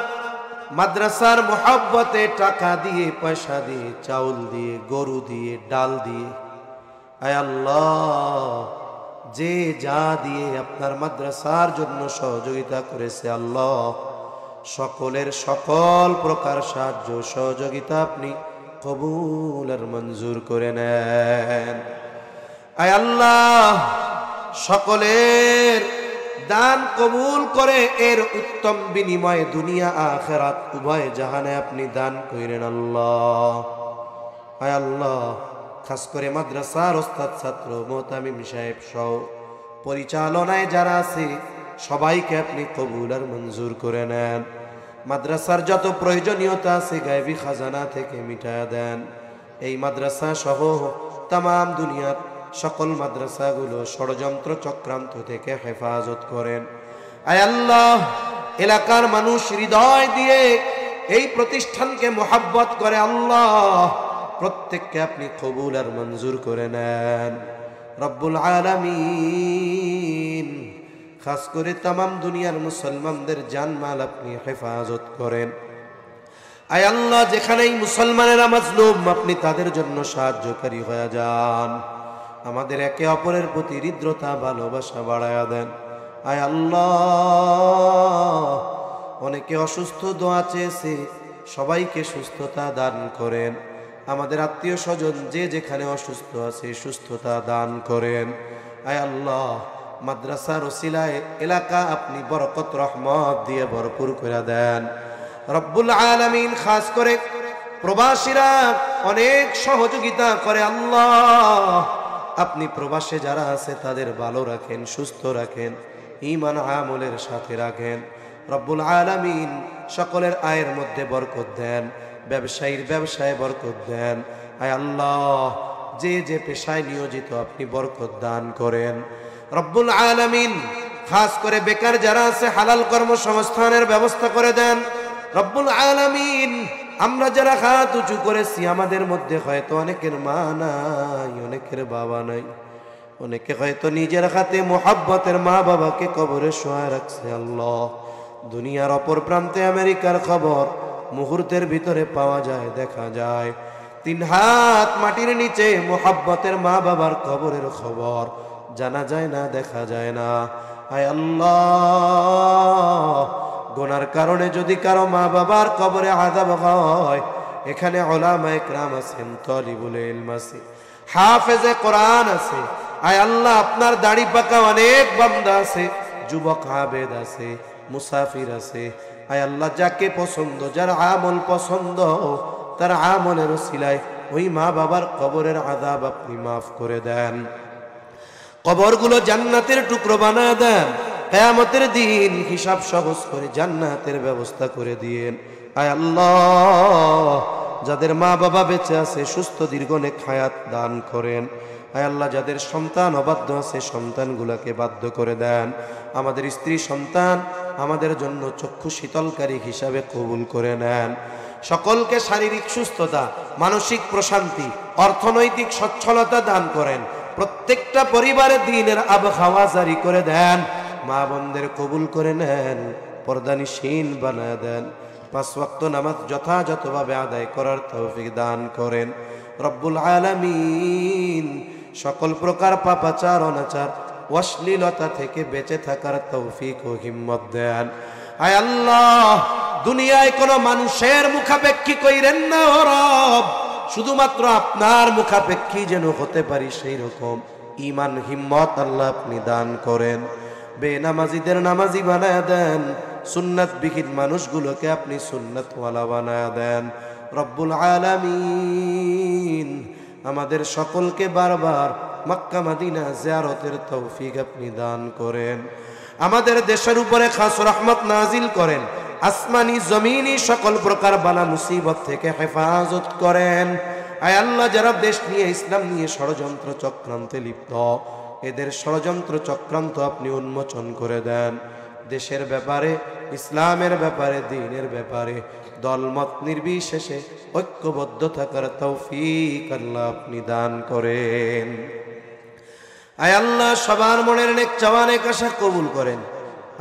মাদ্রাসার মোহাব্বতে টাকা দিয়ে, পয়সা দিয়ে, চাউল দিয়ে, গরু দিয়ে, ডাল দিয়ে, আয় আল্লাহ যে যা দিয়ে আপনার মাদ্রাসার জন্য সহযোগিতা করেছে, আল্লাহ সকলের সকল প্রকার সাহায্য সহযোগিতা আপনি কবুল আর মঞ্জুর করে নেন। আয় আল্লাহ, সকলের দান কবুল করে এর উত্তম বিনিময়ে দুনিয়া আখিরাত উভয় জাহানে আপনি দান করেন আল্লাহ। আয় আল্লাহ, খাস করে মাদ্রাসার ওস্তাদ ছাত্র মোহতামিম সাহেব সহ পরিচালনায় যারা আছে সবাইকে আপনি কবুল আর মঞ্জুর করে নেন। মাদ্রাসার যত প্রয়োজনীয়তা আছে গায়বী খাজানা থেকে মিটায়া দেন। এই মাদ্রাসা সহ তামাম দুনিয়ার সকল মাদ্রাসাগুলো ষড়যন্ত্র চক্রান্ত থেকে হেফাজত করেন। আয় আল্লাহ, এলাকার মানুষ হৃদয় দিয়ে এই প্রতিষ্ঠানকে মোহাব্বত করে, আল্লাহ প্রত্যেককে আপনি কবুল আর মঞ্জুর করে নেন। রব্বুল আলামিন খাস করে তামাম দুনিয়ার মুসলমানদের জানমাল আপনি হেফাজত করেন। আয় আল্লাহ, যেখানেই মুসলমানেরা মাজলুম আপনি তাদের জন্য সাহায্যকারী হয়ে যান। আমাদের একে অপরের প্রতি হৃদ্রতা ভালোবাসা বাড়ায়া দেন। আয় আল্লাহ, অনেকে অসুস্থ দোয়া চেয়েছে, সবাইকে সুস্থতা দান করেন। আমাদের আত্মীয় স্বজন যে যেখানে অসুস্থ আছে সুস্থতা দান করেন। আয় আল্লাহ, মাদ্রাসার ওসিলায় এলাকা আপনি বরকত রহমত দিয়ে ভরপুর করে দেন। রব্বুল আলামিন খাস করে প্রবাসীরা অনেক সহযোগিতা করে, আল্লাহ আপনি প্রবাসে যারা আছে তাদের ভালো রাখেন, সুস্থ রাখেন, ঈমান আমলের সাথে রাখেন। রব্বুল আলামিন সকলের আয়ের মধ্যে বরকত দেন, ব্যবসায়ীর ব্যবসায় বরকত দেন। আয় আল্লাহ, যে যে পেশায় নিয়োজিত আপনি বরকত দান করেন। রব্বুল আলামিন খাস করে বেকার যারা আছে হালাল কর্মসংস্থানের ব্যবস্থা করে দেন। রব্বুল আলামিন আমরা যারা হাত উঁচু করেছি আমাদের মধ্যে হয়তো অনেকের মা নাই, অনেকের বাবা নাই, অনেকে হয়তো নিজের হাতে মোহাব্বতের মা বাবাকে কবরে শোয়া রাখছে। আল্লাহ, দুনিয়ার অপর প্রান্তে আমেরিকার খবর মুহূর্তের ভিতরে পাওয়া যায়, দেখা যায়। 3 হাত মাটির নিচে মোহাব্বতের মা বাবার কবরের খবর জানা যায় না, দেখা যায় না। আয় আল্লাহ, গুনার কারণে যদি কারো মা বাবার কবরে আযাব হয়, এখানে উলামায়ে কেরাম আছেন, তালিবুল ইলম আছে, হাফেজে কোরআন আছে। আয় আল্লাহ, আপনার দাড়ি পাকা অনেক বান্দা আছে, যুবক আবেদ আছে, মুসাফির আছে। আয় আল্লাহ, যাকে পছন্দ, যার আমল পছন্দ, তার আমলের ওসিলায় ওই মা বাবার কবরের আযাব আপনি মাফ করে দেন, কবরগুলো জান্নাতের টুকরো বানায় দেন। কিয়ামতের দিন হিসাব সহজ করে জান্নাতের ব্যবস্থা করে দিয়েন। আয় আল্লাহ, যাদের মা বাবা বেঁচে আছে সুস্থ দীর্ঘনেক হায়াত দান করেন। আয় আল্লাহ, যাদের সন্তান অবাধ্য আছে সন্তানগুলোকে বাধ্য করে দেন। আমাদের স্ত্রী সন্তান আমাদের জন্য চক্ষু শীতলকারী হিসাবে কবুল করে নেন। সকলকে শারীরিক সুস্থতা, মানসিক প্রশান্তি, অর্থনৈতিক সচ্ছলতা দান করেন। প্রত্যেকটা পরিবারে দ্বীনের আবহাওয়া জারি করে দেন। মা বোনদের কবুল করে নেন, পর্দানিশীন বানায় দেন। 5 ওয়াক্ত নামাজ যথাযথভাবে আদায় করার তৌফিক দান করেন। রব্বুল আলামিন সকল প্রকার পাপাচার, অনাচার, অশ্লীলতা থেকে বেঁচে থাকার তৌফিক ও হিম্মত দেন। আয় আল্লাহ, দুনিয়ায় কোনো মানুষের মুখাপেক্ষী কইরেন না ও রব, শুধুমাত্র আপনার মুখাপেক্ষী যেন হতে পারি সেই রকম ঈমান হিম্মত আল্লাহ আপনি দান করেন। বেনামাজিদের নামাজি বানায় দেন, সুন্নাতবিহীন মানুষগুলোকে আপনি সুন্নাতওয়ালা বানায় দেন। রব্বুল আলামিন আমাদের সকলকে বারবার মক্কা মদিনা জিয়ারতের তৌফিক আপনি দান করেন। আমাদের দেশের উপরে খাস রহমত নাজিল করেন। আসমানি জমিনি সকল প্রকার বালা মুসিবত থেকে হেফাজত করেন। আয় আল্লাহ, যারা দেশ নিয়ে, ইসলাম নিয়ে ষড়যন্ত্র চক্রান্তে লিপ্ত, এদের ষড়যন্ত্র চক্রান্ত আপনি উন্মোচন করে দেন। দেশের ব্যাপারে, ইসলামের ব্যাপারে, দ্বীনের ব্যাপারে দলমত নির্বিশেষে ঐক্যবদ্ধ থাকার তৌফিক আল্লাহ আপনি দান করেন। আয় আল্লাহ, সবার মনের নেক চাওয়া নেক আশা কবুল করেন।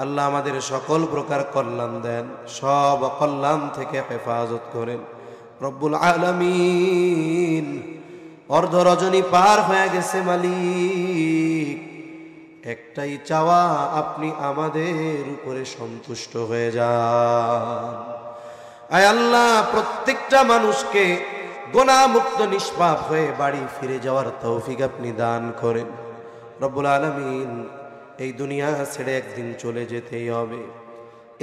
আল্লাহ, আমাদের সকল প্রকার কল্যাণ দেন, সব অকল্যাণ থেকে হেফাজত করেন। রব্বুল আলামিন, অর্ধ রজনী পার হয়ে গেছে মালিক, একটাই চাওয়া, আপনি আমাদের উপরে সন্তুষ্ট হয়ে যান। আয় আল্লাহ, প্রত্যেকটা মানুষকে গুনাহমুক্ত নিষ্পাপ হয়ে বাড়ি ফিরে যাওয়ার তৌফিক আপনি দান করেন। রব্বুল আলামিন, এই দুনিয়া ছেড়ে একদিন চলে যেতেই হবে।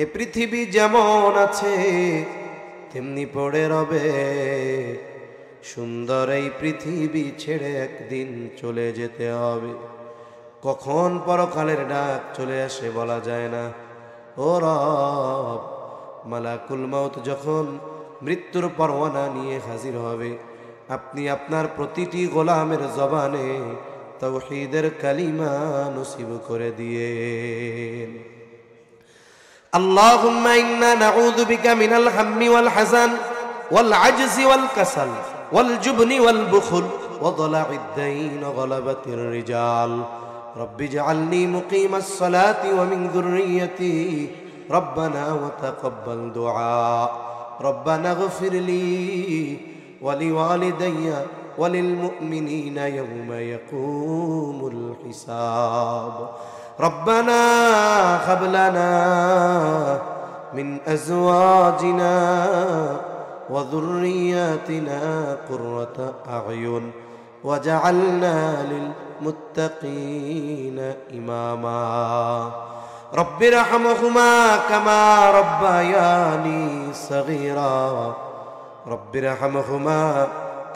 এ পৃথিবী যেমন আছে তেমনি পড়ে রবে। সুন্দর এই পৃথিবী ছেড়ে একদিন চলে যেতে হবে। কখন পরকালের ডাক চলে আসে বলা যায় না। ও রব, মালাকুল মউত যখন মৃত্যুর পরওয়ানা নিয়ে হাজির হবে, আপনি আপনার প্রতিটি গোলামের জবানে তাওহীদের কালিমা নসিব করে দিয়েন। আল্লাহুম্মা ইন্না নাউযু বিকা মিনাল হাম্মি ওয়াল হাযান ওয়াল আজজি ওয়াল কাসাল ওয়াল জুবনি ওয়াল বুখল ওয়া দালা'id দাইন ওয়া গলাবাতির রিজাল। রব্বি ইজআলনি মুকিমাস সালাতি ওয়া মিন যুররিয়্যতি রব্বানা ওয়া তাকাব্বাল দুআ। রব্বানা ইগফিরলি ওয়া লিওয়ালিদাইয়া وللمؤمنين يوم يقوم الحساب. ربنا هب لنا من أزواجنا وذرياتنا قرة أعين وجعلنا للمتقين إماما. رب ارحمهما كما ربياني صغيرا. رب ارحمهما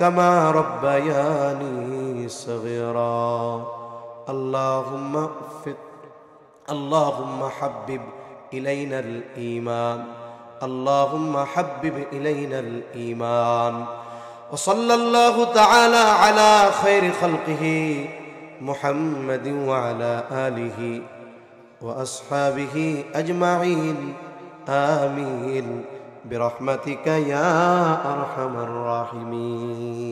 كما ربياني صغيرا. اللهم حبب إلينا الإيمان. اللهم حبب إلينا الإيمان. وصلى الله تعالى على خير خلقه محمد وعلى آله وأصحابه أجمعين. آمين برحمتك يا أرحم الراحمين।